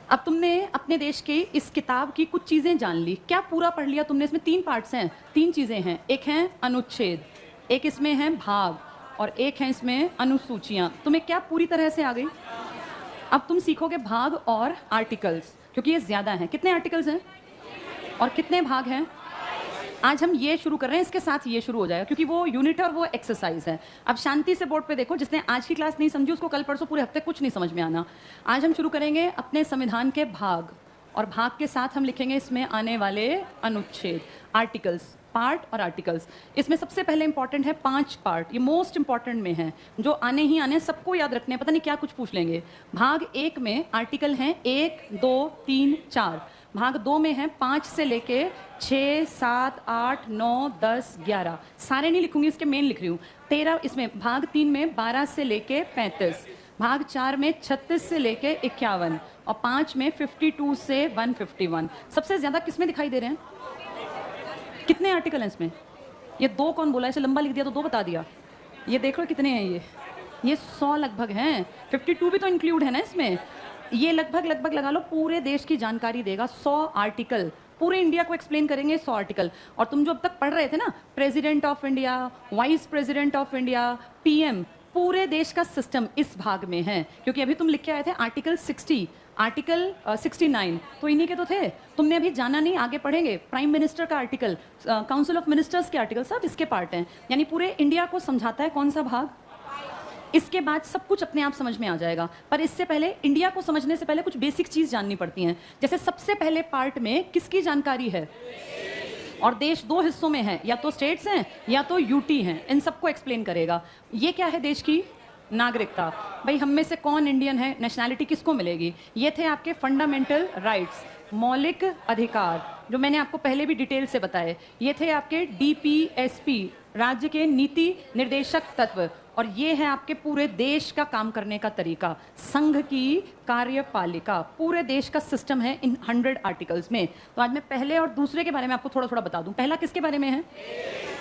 अब तुमने अपने देश के इस किताब की कुछ चीज़ें जान ली, क्या पूरा पढ़ लिया तुमने, इसमें 3 पार्ट्स हैं, 3 चीज़ें हैं, एक है अनुच्छेद, एक इसमें है भाग और एक है इसमें अनुसूचियाँ। तुम्हें क्या पूरी तरह से आ गई। अब तुम सीखोगे भाग और आर्टिकल्स, क्योंकि ये ज़्यादा हैं। कितने आर्टिकल्स हैं और कितने भाग हैं। आज हम ये शुरू कर रहे हैं, इसके साथ ये शुरू हो जाएगा, क्योंकि वो यूनिट और वो एक्सरसाइज है। अब शांति से बोर्ड पे देखो, जिसने आज की क्लास नहीं समझी उसको कल परसों पूरे हफ्ते कुछ नहीं समझ में आना। आज हम शुरू करेंगे अपने संविधान के भाग, और भाग के साथ हम लिखेंगे इसमें आने वाले अनुच्छेद, आर्टिकल्स, पार्ट और आर्टिकल्स। इसमें सबसे पहले इंपॉर्टेंट है 5 पार्ट, ये मोस्ट इंपॉर्टेंट में है, जो आने ही आने, सबको याद रखने, पता नहीं क्या कुछ पूछ लेंगे। भाग 1 में आर्टिकल हैं 1, 2, 3, 4। भाग 2 में है 5 से लेके 6, 7, 8, 9, 10, 11। सारे नहीं लिखूंगी, इसके मेन लिख रही हूँ। 13 इसमें। भाग 3 में 12 से लेके 35। भाग 4 में 36 से लेके 51 और 5 में 52 से 151। सबसे ज्यादा किसमें दिखाई दे रहे हैं, कितने आर्टिकल हैं इसमें। ये 2 कौन बोला, इसे लंबा लिख दिया तो 2 बता दिया। ये देख लो कितने हैं, ये 100 लगभग हैं। 52 भी तो इंक्लूड है ना इसमें। ये लगभग लगा लो पूरे देश की जानकारी देगा। 100 आर्टिकल, पूरे इंडिया को एक्सप्लेन करेंगे 100 आर्टिकल। और तुम जो अब तक पढ़ रहे थे ना, president of India, vice president of India, PM, पूरे देश का सिस्टम इस भाग में है। क्योंकि अभी तुम लिख के आए थे आर्टिकल 60, आर्टिकल 69, तो इन्हीं के तो थे। तुमने अभी जाना नहीं, आगे पढ़ेंगे। प्राइम मिनिस्टर का आर्टिकल, काउंसिल ऑफ मिनिस्टर्स के आर्टिकल, सब इसके पार्ट हैं। यानी पूरे इंडिया को समझाता है कौन सा भाग। इसके बाद सब कुछ अपने आप समझ में आ जाएगा, पर इससे पहले, इंडिया को समझने से पहले कुछ बेसिक चीज जाननी पड़ती हैं। जैसे सबसे पहले पार्ट में किसकी जानकारी है, और देश 2 हिस्सों में है, या तो स्टेट्स हैं या तो यूटी हैं। इन सबको एक्सप्लेन करेगा। ये क्या है, देश की नागरिकता। भाई हम में से कौन इंडियन है, नेशनैलिटी किसको मिलेगी। ये थे आपके फंडामेंटल राइट्स, मौलिक अधिकार, जो मैंने आपको पहले भी डिटेल से बताए। ये थे आपके डीपीएसपी, राज्य के नीति निर्देशक तत्व। और ये है आपके पूरे देश का काम करने का तरीका, संघ की कार्यपालिका, पूरे देश का सिस्टम है इन 100 आर्टिकल्स में। तो आज मैं पहले और दूसरे के बारे में आपको थोड़ा थोड़ा बता दूं। पहला किसके बारे में है,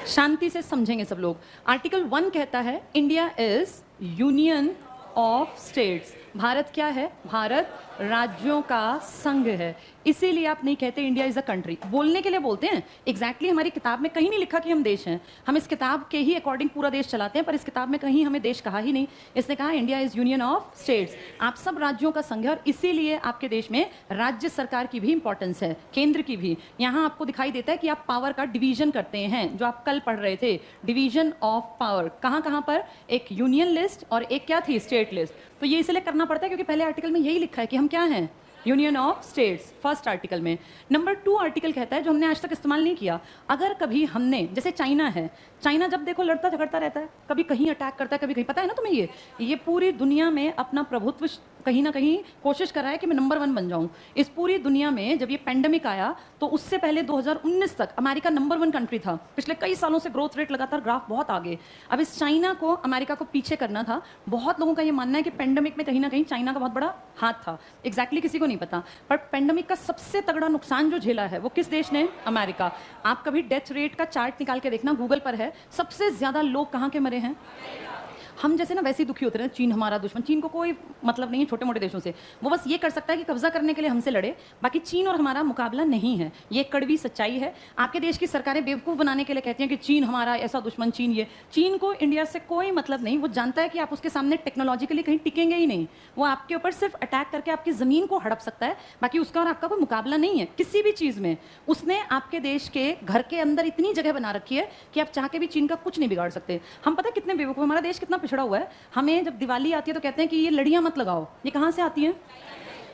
शांति से समझेंगे सब लोग। आर्टिकल 1 कहता है India is union of states. Bharat क्या है? भारत राज्यों का संघ है। इसीलिए आप नहीं कहते इंडिया इज अ कंट्री, बोलने के लिए बोलते हैं। एग्जैक्टली हमारी किताब में कहीं नहीं लिखा कि हम देश हैं। हम इस किताब के ही अकॉर्डिंग पूरा देश चलाते हैं, पर इस किताब में कहीं हमें देश कहा ही नहीं। इसने कहा India is union of states, आप सब राज्यों का संघ है। और इसीलिए आपके देश में राज्य सरकार की भी इंपॉर्टेंस है, केंद्र की भी। यहाँ आपको दिखाई देता है कि आप पावर का डिवीजन करते हैं, जो आप कल पढ़ रहे थे, डिवीजन ऑफ पावर। कहाँ कहाँ पर? एक यूनियन लिस्ट और एक क्या थी? State list. तो ये इसलिए करना पड़ता है क्योंकि पहले आर्टिकल में यही लिखा है कि हम क्या हैं? Union of states, first article में। नंबर 2 आर्टिकल कहता है, जो हमने आज तक इस्तेमाल नहीं किया, अगर कभी हमने, जैसे चाइना है, चाइना जब देखो लड़ता झगड़ता रहता है, कभी कहीं अटैक करता है, कभी कहीं, पता है ना तुम्हें? ये पूरी दुनिया में अपना प्रभुत्व कहीं ना कहीं कोशिश कर रहा है कि मैं नंबर 1 बन जाऊं। इस पूरी दुनिया में जब ये पेंडेमिक आया तो उससे पहले 2019 तक अमेरिका नंबर 1 कंट्री था। पिछले कई सालों से ग्रोथ रेट लगातार, ग्राफ बहुत आगे। अब इस चाइना को, अमेरिका को पीछे करना था। बहुत लोगों का ये मानना है कि पेंडेमिक में कहीं ना कहीं चाइना का बहुत बड़ा हाथ था। एग्जैक्टली किसी को नहीं पता, पर पेंडेमिक का सबसे तगड़ा नुकसान जो झेला है वो किस देश ने? अमेरिका। आप कभी डेथ रेट का चार्ट निकाल के देखना, गूगल पर है, सबसे ज्यादा लोग कहाँ के मरे हैं? हम जैसे ना वैसे ही दुखी होते रहे, चीन हमारा दुश्मन। चीन को कोई मतलब नहीं है छोटे मोटे देशों से, वो बस ये कर सकता है कि कब्जा करने के लिए हमसे लड़े, बाकी चीन और हमारा मुकाबला नहीं है। ये कड़वी सच्चाई है। आपके देश की सरकारें बेवकूफ़ बनाने के लिए कहती हैं कि चीन हमारा ऐसा दुश्मन, चीन ये। चीन को इंडिया से कोई मतलब नहीं, वो जानता है कि आप उसके सामने टेक्नोलॉजिकली कहीं टिकेंगे ही नहीं। वो आपके ऊपर सिर्फ अटैक करके आपकी ज़मीन को हड़प सकता है, बाकी उसका और आपका कोई मुकाबला नहीं है किसी भी चीज़ में। उसने आपके देश के घर के अंदर इतनी जगह बना रखी है कि आप चाह के भी चीन का कुछ नहीं बिगाड़ सकते। हम पता है कितने बेवकूफ़, हमारा देश कितना पिछड़ा हुआ है। हमें जब दिवाली आती है तो कहते हैं कि ये लड़ियां मत लगाओ। ये कहाँ से आती हैं?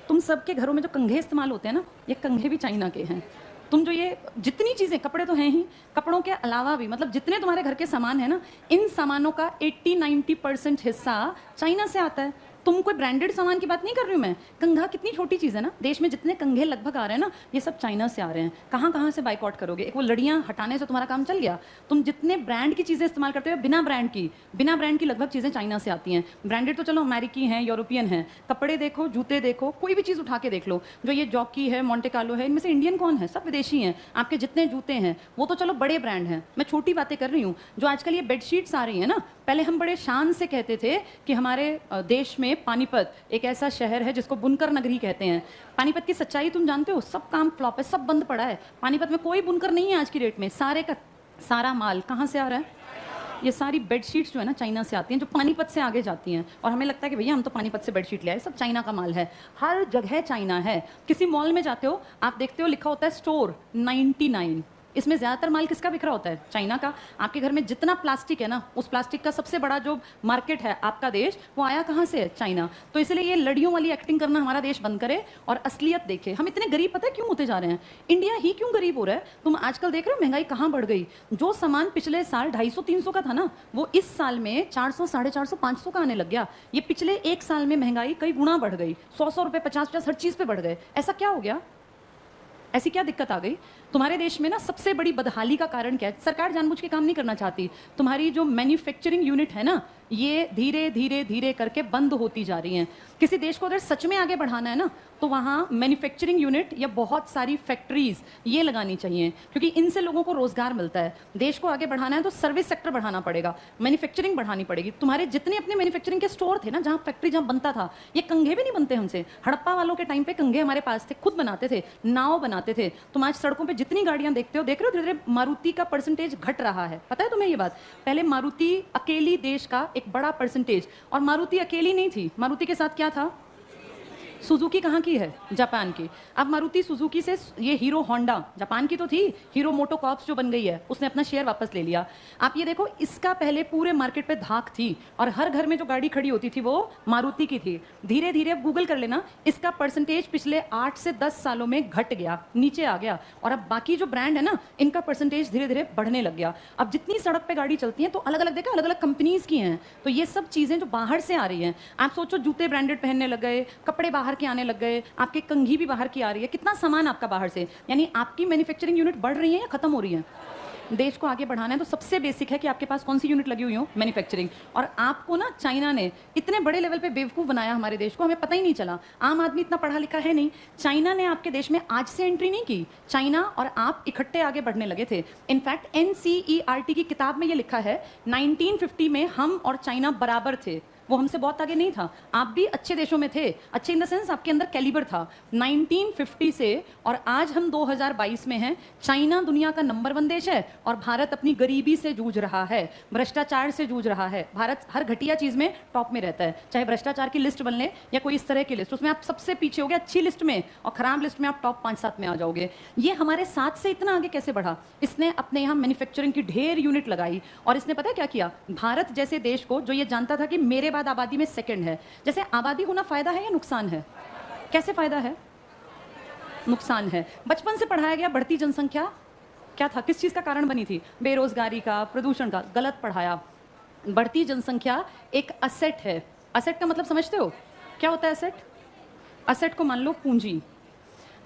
तुम सबके घरों में जो कंघे इस्तेमाल होते हैं ना, ये कंघे भी चाइना के हैं। तुम जो ये जितनी चीज़ें, कपड़े तो हैं ही, कपड़ों के अलावा भी मतलब जितने तुम्हारे घर के सामान है ना, इन सामानों का 80-90% हिस्सा चाइना से आता है। तुम कोई ब्रांडेड सामान की बात नहीं कर रही हूँ मैं। कंघा कितनी छोटी चीज़ है ना, देश में जितने कंघे लगभग आ रहे हैं ना, ये सब चाइना से आ रहे हैं। कहाँ कहाँ से बाइकआउट करोगे? एक वो लड़ियाँ हटाने से तुम्हारा काम चल गया। तुम जितने ब्रांड की चीज़ें इस्तेमाल करते हो, बिना ब्रांड की लगभग चीज़ें चाइना से आती हैं। ब्रांडेड तो चलो अमेरिकी हैं, यूरोपियन हैं। कपड़े देखो, जूते देखो, कोई भी चीज़ उठा के देख लो, जो ये जॉकी है, मोंटे कार्लो है, इनमें से इंडियन कौन है? सब विदेशी हैं। आपके जितने जूते हैं वो तो चलो बड़े ब्रांड हैं, मैं छोटी बातें कर रही हूँ। जो आजकल ये बेडशीट्स आ रही हैं ना, पहले हम बड़े शान से कहते थे कि हमारे देश में पानीपत एक ऐसा शहर है जिसको बुनकर नगरी कहते हैं। पानीपत की सच्चाई तुम जानते हो, सब काम फ्लॉप है, सब बंद पड़ा है। पानीपत में कोई बुनकर नहीं है आज की डेट में। सारे का सारा माल कहाँ से आ रहा है? ये सारी बेडशीट्स जो है ना चाइना से आती हैं, जो पानीपत से आगे जाती हैं। और हमें लगता है कि भैया हम तो पानीपत से बेडशीट ले आए, सब चाइना का माल है। हर जगह चाइना है। किसी मॉल में जाते हो, आप देखते हो लिखा होता है स्टोर 99। इसमें ज़्यादातर माल किसका बिखरा होता है? चाइना का। आपके घर में जितना प्लास्टिक है ना, उस प्लास्टिक का सबसे बड़ा जो मार्केट है आपका देश, वो आया कहाँ से है? चाइना। तो इसलिए ये लड़ियों वाली एक्टिंग करना हमारा देश बंद करे और असलियत देखे। हम इतने गरीब पता है क्यों होते जा रहे हैं? इंडिया ही क्यों गरीब हो रहा है? तुम आजकल देख रहे हो महंगाई कहाँ बढ़ गई। जो सामान पिछले साल 250-300 का था ना, वो इस साल में 400, 450, 500 का आने लग गया। ये पिछले एक साल में महंगाई कई गुना बढ़ गई। 100 रुपये, 50 हर चीज़ पे बढ़ गए। ऐसा क्या हो गया? ऐसी क्या दिक्कत आ गई? तुम्हारे देश में ना सबसे बड़ी बदहाली का कारण क्या है? सरकार जानबूझ के काम नहीं करना चाहती। तुम्हारी जो मैन्युफैक्चरिंग यूनिट है ना, ये धीरे धीरे धीरे करके बंद होती जा रही हैं। किसी देश को अगर सच में आगे बढ़ाना है ना, तो वहाँ मैन्युफैक्चरिंग यूनिट या बहुत सारी फैक्ट्रीज ये लगानी चाहिए, क्योंकि इनसे लोगों को रोजगार मिलता है। देश को आगे बढ़ाना है तो सर्विस सेक्टर बढ़ाना पड़ेगा, मैन्युफैक्चरिंग बढ़ानी पड़ेगी। तुम्हारे जितने अपने मैन्युफैक्चरिंग के स्टोर थे ना, जहाँ फैक्ट्री जहाँ बनता था, ये कंघे भी नहीं बनते हमसे। हड़प्पा वालों के टाइम पे कंघे हमारे पास थे, खुद बनाते थे, नाव बनाते थे। तुम आज सड़कों पर जितनी गाड़ियाँ देखते हो, देख रहे हो धीरे धीरे मारुति का परसेंटेज घट रहा है। पता है तुम्हें ये बात? पहले मारुति अकेली देश का एक बड़ा परसेंटेज, और मारुति अकेली नहीं थी, मारुति के साथ क्या था? सुजुकी कहाँ की है? जापान की। अब मारुति सुजुकी से ये हीरो होंडा, जापान की तो थी, हीरो मोटोकॉर्प्स जो बन गई है, उसने अपना शेयर वापस ले लिया। आप ये देखो, इसका पहले पूरे मार्केट पे धाक थी और हर घर में जो गाड़ी खड़ी होती थी वो मारुति की थी। धीरे धीरे अब गूगल कर लेना, इसका परसेंटेज पिछले 8 से 10 सालों में घट गया, नीचे आ गया। और अब बाकी जो ब्रांड है ना, इनका परसेंटेज धीरे धीरे बढ़ने लग गया। अब जितनी सड़क पे गाड़ी चलती है तो अलग अलग देखा, अलग अलग कंपनीज की हैं। तो ये सब चीज़ें जो बाहर से आ रही हैं, आप सोचो जूते ब्रांडेड पहनने लग गए, कपड़े बाहर के आने लग गए, आपके कंघी भी बाहर की आ रही है, कितना सामान आपका बाहर से। यानी आपकी मैन्युफैक्चरिंग यूनिट बढ़ रही है या खत्म हो रही है? देश को आगे बढ़ाना है तो सबसे बेसिक है कि आपके पास कौन सी यूनिट लगी हुई हो? मैन्युफैक्चरिंग। और आपको ना चाइना ने इतने बड़े लेवल पे बेवकूफ़ बनाया हमारे देश को, हमें पता ही नहीं चला। आम आदमी इतना पढ़ा लिखा है नहीं। चाइना ने आपके देश में आज से एंट्री नहीं की। चाइना और आप इकट्ठे आगे बढ़ने लगे थे। इनफैक्ट NCERT की किताब में ये लिखा है 1950 में हम और चाइना बराबर थे। वो हमसे बहुत आगे नहीं था। आप भी अच्छे देशों में थे, अच्छे इन द सेंस आपके अंदर कैलिबर था। 1950 से और आज हम 2022 में हैं। चाइना दुनिया का नंबर 1 देश है और भारत अपनी गरीबी से जूझ रहा है, भ्रष्टाचार से जूझ रहा है। भारत हर घटिया चीज में टॉप में रहता है, चाहे भ्रष्टाचार की लिस्ट बन ले या कोई इस तरह की लिस्ट, उसमें आप सबसे पीछे हो गए अच्छी लिस्ट में, और खराब लिस्ट में आप टॉप 5-7 में आ जाओगे। ये हमारे साथ से इतना आगे कैसे बढ़ा? इसने अपने यहाँ मैन्युफैक्चरिंग की ढेर यूनिट लगाई और इसने पता है क्या किया? भारत जैसे देश को, जो ये जानता था कि मेरे बाद आबादी में सेकंड है, जैसे आबादी होना फायदा है या नुकसान है? कैसे फायदा है? नुकसान है। बचपन से पढ़ाया गया बढ़ती जनसंख्या क्या था, किस चीज का कारण बनी थी? बेरोजगारी का, प्रदूषण का। गलत पढ़ाया। बढ़ती जनसंख्या एक असेट है। असेट का मतलब समझते हो क्या होता है? असेट, असेट को मान लो पूंजी।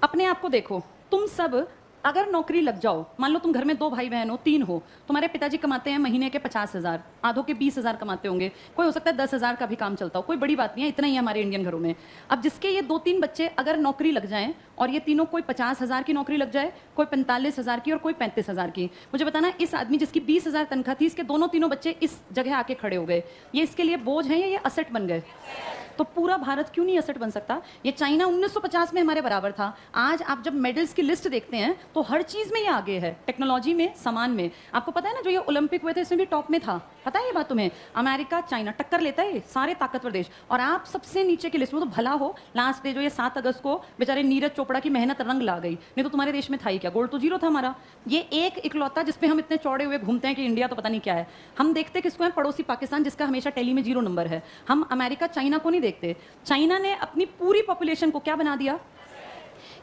अपने आप को देखो, तुम सब अगर नौकरी लग जाओ, मान लो तुम घर में 2 भाई बहन हो, 3 हो, तुम्हारे पिताजी कमाते हैं महीने के 50,000, आधों के 20,000 कमाते होंगे, कोई हो सकता है 10,000 का भी काम चलता हो, कोई बड़ी बात नहीं है, इतना ही है हमारे इंडियन घरों में। अब जिसके ये 2-3 बच्चे अगर नौकरी लग जाएं और ये तीनों, कोई 50,000 की नौकरी लग जाए, कोई 45,000 की और कोई 35,000 की, मुझे बताना इस आदमी जिसकी 20,000 तनख्वाह थी, इसके तीनों बच्चे इस जगह आके खड़े हो गए, ये इसके लिए बोझ है या ये असेट बन गए? तो पूरा भारत क्यों नहीं असेट बन सकता? ये चाइना 1950 में हमारे बराबर था। आज आप जब मेडल्स की लिस्ट देखते हैं तो हर चीज में ये आगे है, टेक्नोलॉजी में, सामान में। आपको पता है ना, जो ये ओलंपिक हुए थे इसमें भी टॉप में था, पता है ये बात तुम्हें? अमेरिका, चाइना टक्कर लेता है, सारे ताकतवर देश, और आप सबसे नीचे की लिस्ट में। तो भला हो लास्ट डे जो ये 7 अगस्त को बेचारे नीरज चोपड़ा की मेहनत रंग ला गई, नहीं तो तुम्हारे देश में था ही क्या? गोल्ड तो 0 था हमारा। ये एक इकलौता जिसपे हम इतने चौड़े हुए घूमते हैं कि इंडिया तो पता नहीं क्या है। हम देखते किसको है? पड़ोसी पाकिस्तान, जिसका हमेशा टैली में 0 नंबर है। हम अमेरिका, चाइना को नहीं देखते। चाइना ने अपनी पूरी पॉपुलेशन को क्या बना दिया?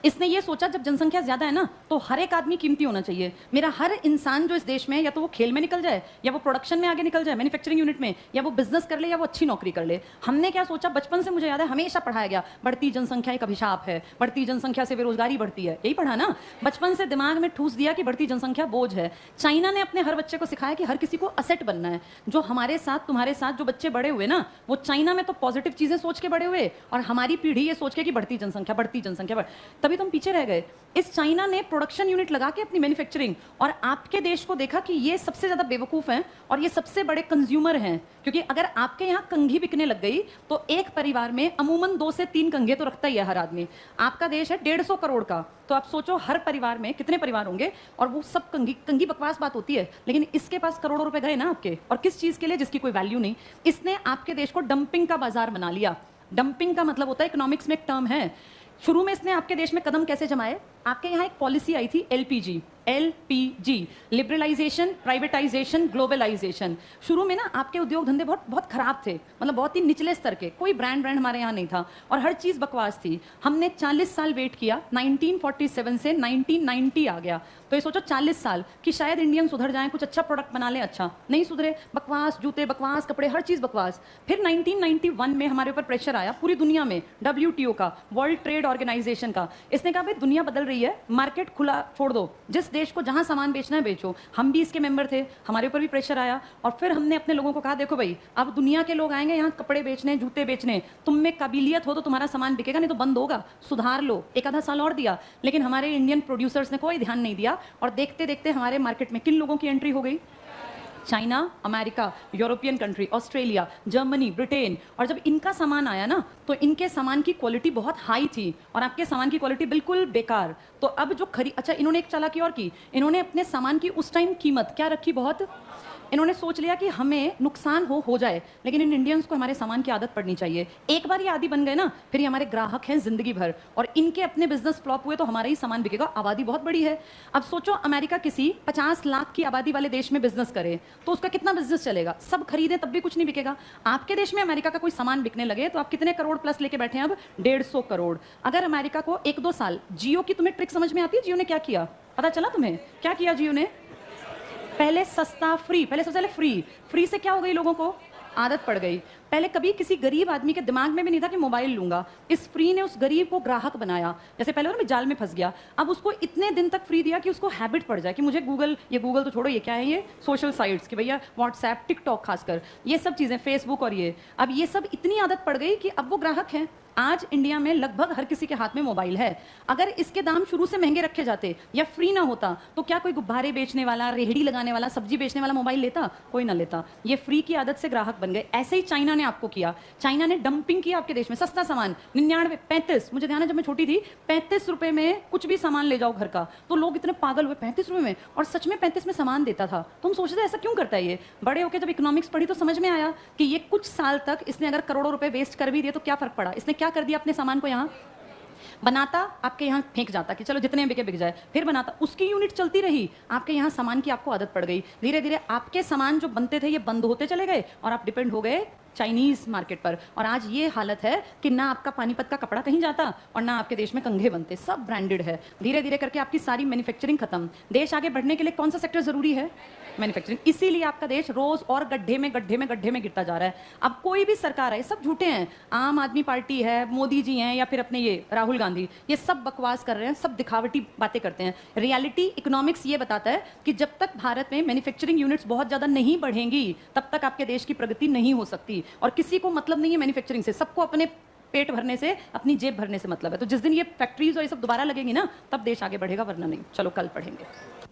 इसने ये सोचा जब जनसंख्या ज्यादा है ना, तो हर एक आदमी कीमती होना चाहिए। मेरा हर इंसान जो इस देश में, या तो वो खेल में निकल जाए, या वो प्रोडक्शन में आगे निकल जाए, मैन्युफैक्चरिंग यूनिट में, या वो बिजनेस कर ले, या वो अच्छी नौकरी कर ले। हमने क्या सोचा? बचपन से मुझे याद है हमेशा पढ़ाया गया, बढ़ती जनसंख्या एक अभिशाप है, बढ़ती जनसंख्या से बेरोजगारी बढ़ती है। यही पढ़ा ना बचपन से, दिमाग में ठूस दिया कि बढ़ती जनसंख्या बोझ है। चाइना ने अपने हर बच्चे को सिखाया कि हर किसी को असेट बनना है। जो हमारे साथ, तुम्हारे साथ जो बच्चे बड़े हुए ना, वो चाइना में तो पॉजिटिव चीजें सोच के बड़े हुए, और हमारी पीढ़ी ये सोच के कि बढ़ती जनसंख्या, बढ़ती जनसंख्या, तभी तुम पीछे रह गए। इस चाइना ने प्रोडक्शन यूनिट लगा के अपनी मैन्युफैक्चरिंग, और आपके देश को देखा कि ये सबसे ज्यादा बेवकूफ हैं और ये सबसे बड़े कंज्यूमर हैं। क्योंकि अगर आपके यहाँ कंघी बिकने लग गई तो एक परिवार में अमूमन 2 से 3 कंघे तो रखता ही है हर आदमी। आपका देश है 150 करोड़ का, तो आप सोचो हर परिवार में कितने परिवार होंगे, और वो सब कंघी। कंघी बकवास बात होती है, लेकिन इसके पास करोड़ों रुपए गए ना आपके, और किस चीज के लिए? जिसकी कोई वैल्यू नहीं। इसने आपके देश को डंपिंग का बाजार बना लिया। डंपिंग का मतलब होता है, इकोनॉमिक्स में एक टर्म है। शुरू में इसने आपके देश में कदम कैसे जमाए? आपके यहाँ एक पॉलिसी आई थी एलपीजी, लिबरलाइजेशन, प्राइवेटाइजेशन, ग्लोबलाइजेशन। शुरू में ना आपके उद्योग धंधे बहुत बहुत खराब थे, मतलब बहुत ही निचले स्तर के, कोई ब्रांड हमारे यहाँ नहीं था, और हर चीज बकवास थी। हमने 40 साल वेट किया, 1947 से 1990 आ गया। तो ये सोचो 40 साल कि शायद इंडियन सुधर जाएं, कुछ अच्छा प्रोडक्ट बना लें। अच्छा नहीं सुधरे, बकवास जूते, बकवास कपड़े, हर चीज बकवास। फिर 1991 में हमारे ऊपर प्रेशर आया पूरी दुनिया में, WTO का, वर्ल्ड ट्रेड ऑर्गेनाइजेशन का। इसने कहा भाई दुनिया बदल रही है, मार्केट खुला छोड़ दो, जिस देश को जहां सामान बेचना है बेचो। हम भी इसके मेंबर थे, हमारे ऊपर भी प्रेशर आया, और फिर हमने अपने लोगों को कहा देखो भाई, अब दुनिया के लोग आएंगे यहाँ कपड़े बेचने, जूते बेचने, तुम में काबिलियत हो तो तुम्हारा सामान बिकेगा, नहीं तो बंद होगा, सुधार लो। एक आधा साल और दिया, लेकिन हमारे इंडियन प्रोड्यूसर्स ने कोई ध्यान नहीं दिया, और देखते देखते हमारे मार्केट में किन लोगों की एंट्री हो गई? China, America, European country, Australia, Germany, Britain. और जब इनका सामान आया ना, तो इनके सामान की क्वालिटी बहुत हाई थी और आपके सामान की क्वालिटी बिल्कुल बेकार। तो अब जो अच्छा, इन्होंने एक चालाकी और की, इन्होंने अपने सामान की उस टाइम कीमत क्या रखी? बहुत। इन्होंने सोच लिया कि हमें नुकसान हो जाए, लेकिन इन इंडियंस को हमारे सामान की आदत पड़नी चाहिए। एक बार ये आदी बन गए ना, फिर ये हमारे ग्राहक हैं जिंदगी भर, और इनके अपने बिजनेस फ्लॉप हुए तो हमारा ही सामान बिकेगा। आबादी बहुत बड़ी है। अब सोचो अमेरिका किसी 50 लाख की आबादी वाले देश में बिजनेस करे तो उसका कितना बिजनेस चलेगा? सब खरीदे तब भी कुछ नहीं बिकेगा। आपके देश में अमेरिका का कोई सामान बिकने लगे तो आप कितने करोड़ प्लस लेके बैठे हैं? अब 150 करोड़। अगर अमेरिका को 1-2 साल, जियो की तुम्हें ट्रिक समझ में आती है? जियो ने क्या किया पता चला तुम्हें? क्या किया जियो ने? पहले सस्ता, फ्री, पहले सबसे पहले फ्री से क्या हो गई? लोगों को आदत पड़ गई। पहले कभी किसी गरीब आदमी के दिमाग में भी नहीं था कि मोबाइल लूंगा। इस फ्री ने उस गरीब को ग्राहक बनाया। जैसे पहले मैं जाल में फंस गया, अब उसको इतने दिन तक फ्री दिया कि उसको हैबिट पड़ जाए कि मुझे गूगल तो छोड़ो, ये क्या है, ये सोशल साइट्स कि भैया व्हाट्सएप, टिकटॉक, खासकर ये सब चीजें, फेसबुक, और ये अब ये सब इतनी आदत पड़ गई कि अब वो ग्राहक हैं। आज इंडिया में लगभग हर किसी के हाथ में मोबाइल है। अगर इसके दाम शुरू से महंगे रखे जाते या फ्री ना होता तो क्या कोई गुब्बारे बेचने वाला, रेहड़ी लगाने वाला, सब्जी बेचने वाला मोबाइल लेता? कोई ना लेता। ये फ्री की आदत से ग्राहक बन गए। ऐसे ही चाइना ने आपको किया। चाइना ने डंपिंग किया आपके देश में, सस्ता सामान 99, 35, मुझे ध्यान है जब मैं छोटी थी 35 रुपए में कुछ भी सामान ले जाओ घर का, तो लोग इतने पागल हुए 35 रुपए में, और सच में 35 में सामान देता था। तो हम सोचते थे ऐसा क्यों करता है ये। बड़े होकर जब इकोनॉमिक्स पढ़ी तो समझ में आया कि ये कुछ साल तक इसने अगर करोड़ों रुपए वेस्ट कर भी दिए तो क्या फर्क पड़ा। इसने क्या कर दिया, अपने सामान को यहाँ बनाता, आपके यहाँ फेंक जाता कि चलो जितने बिके बिक जाए, फिर बनाता, उसकी यूनिट चलती रही, आपके यहाँ सामान की आपको आदत पड़ गई, धीरे धीरे आपके सामान जो बनते थे ये बंद होते चले गए और आप डिपेंड हो गए चाइनीज मार्केट पर। और आज ये हालत है कि ना आपका पानीपत का कपड़ा कहीं जाता और ना आपके देश में कंघे बनते, सब ब्रांडेड है। धीरे धीरे करके आपकी सारी मैन्युफैक्चरिंग खत्म। देश आगे बढ़ने के लिए कौन सा सेक्टर जरूरी है, मैन्युफैक्चरिंग। इसीलिए आपका देश रोज और गड्ढे में गड्ढे में गड्ढे में गिरता जा रहा है। अब कोई भी सरकार है, सब झूठे हैं, आम आदमी पार्टी है, मोदी जी हैं, या फिर अपने ये राहुल गांधी, ये सब बकवास कर रहे हैं, सब दिखावटी बातें करते हैं। रियलिटी इकोनॉमिक्स ये बताता है कि जब तक भारत में मैन्युफैक्चरिंग यूनिट्स बहुत ज्यादा नहीं बढ़ेंगी तब तक आपके देश की प्रगति नहीं हो सकती। और किसी को मतलब नहीं है मैन्युफैक्चरिंग से, सबको अपने पेट भरने से, अपनी जेब भरने से मतलब है। तो जिस दिन ये फैक्ट्रीज और ये सब दोबारा लगेंगी ना, तब देश आगे बढ़ेगा, वरना नहीं। चलो कल पढ़ेंगे।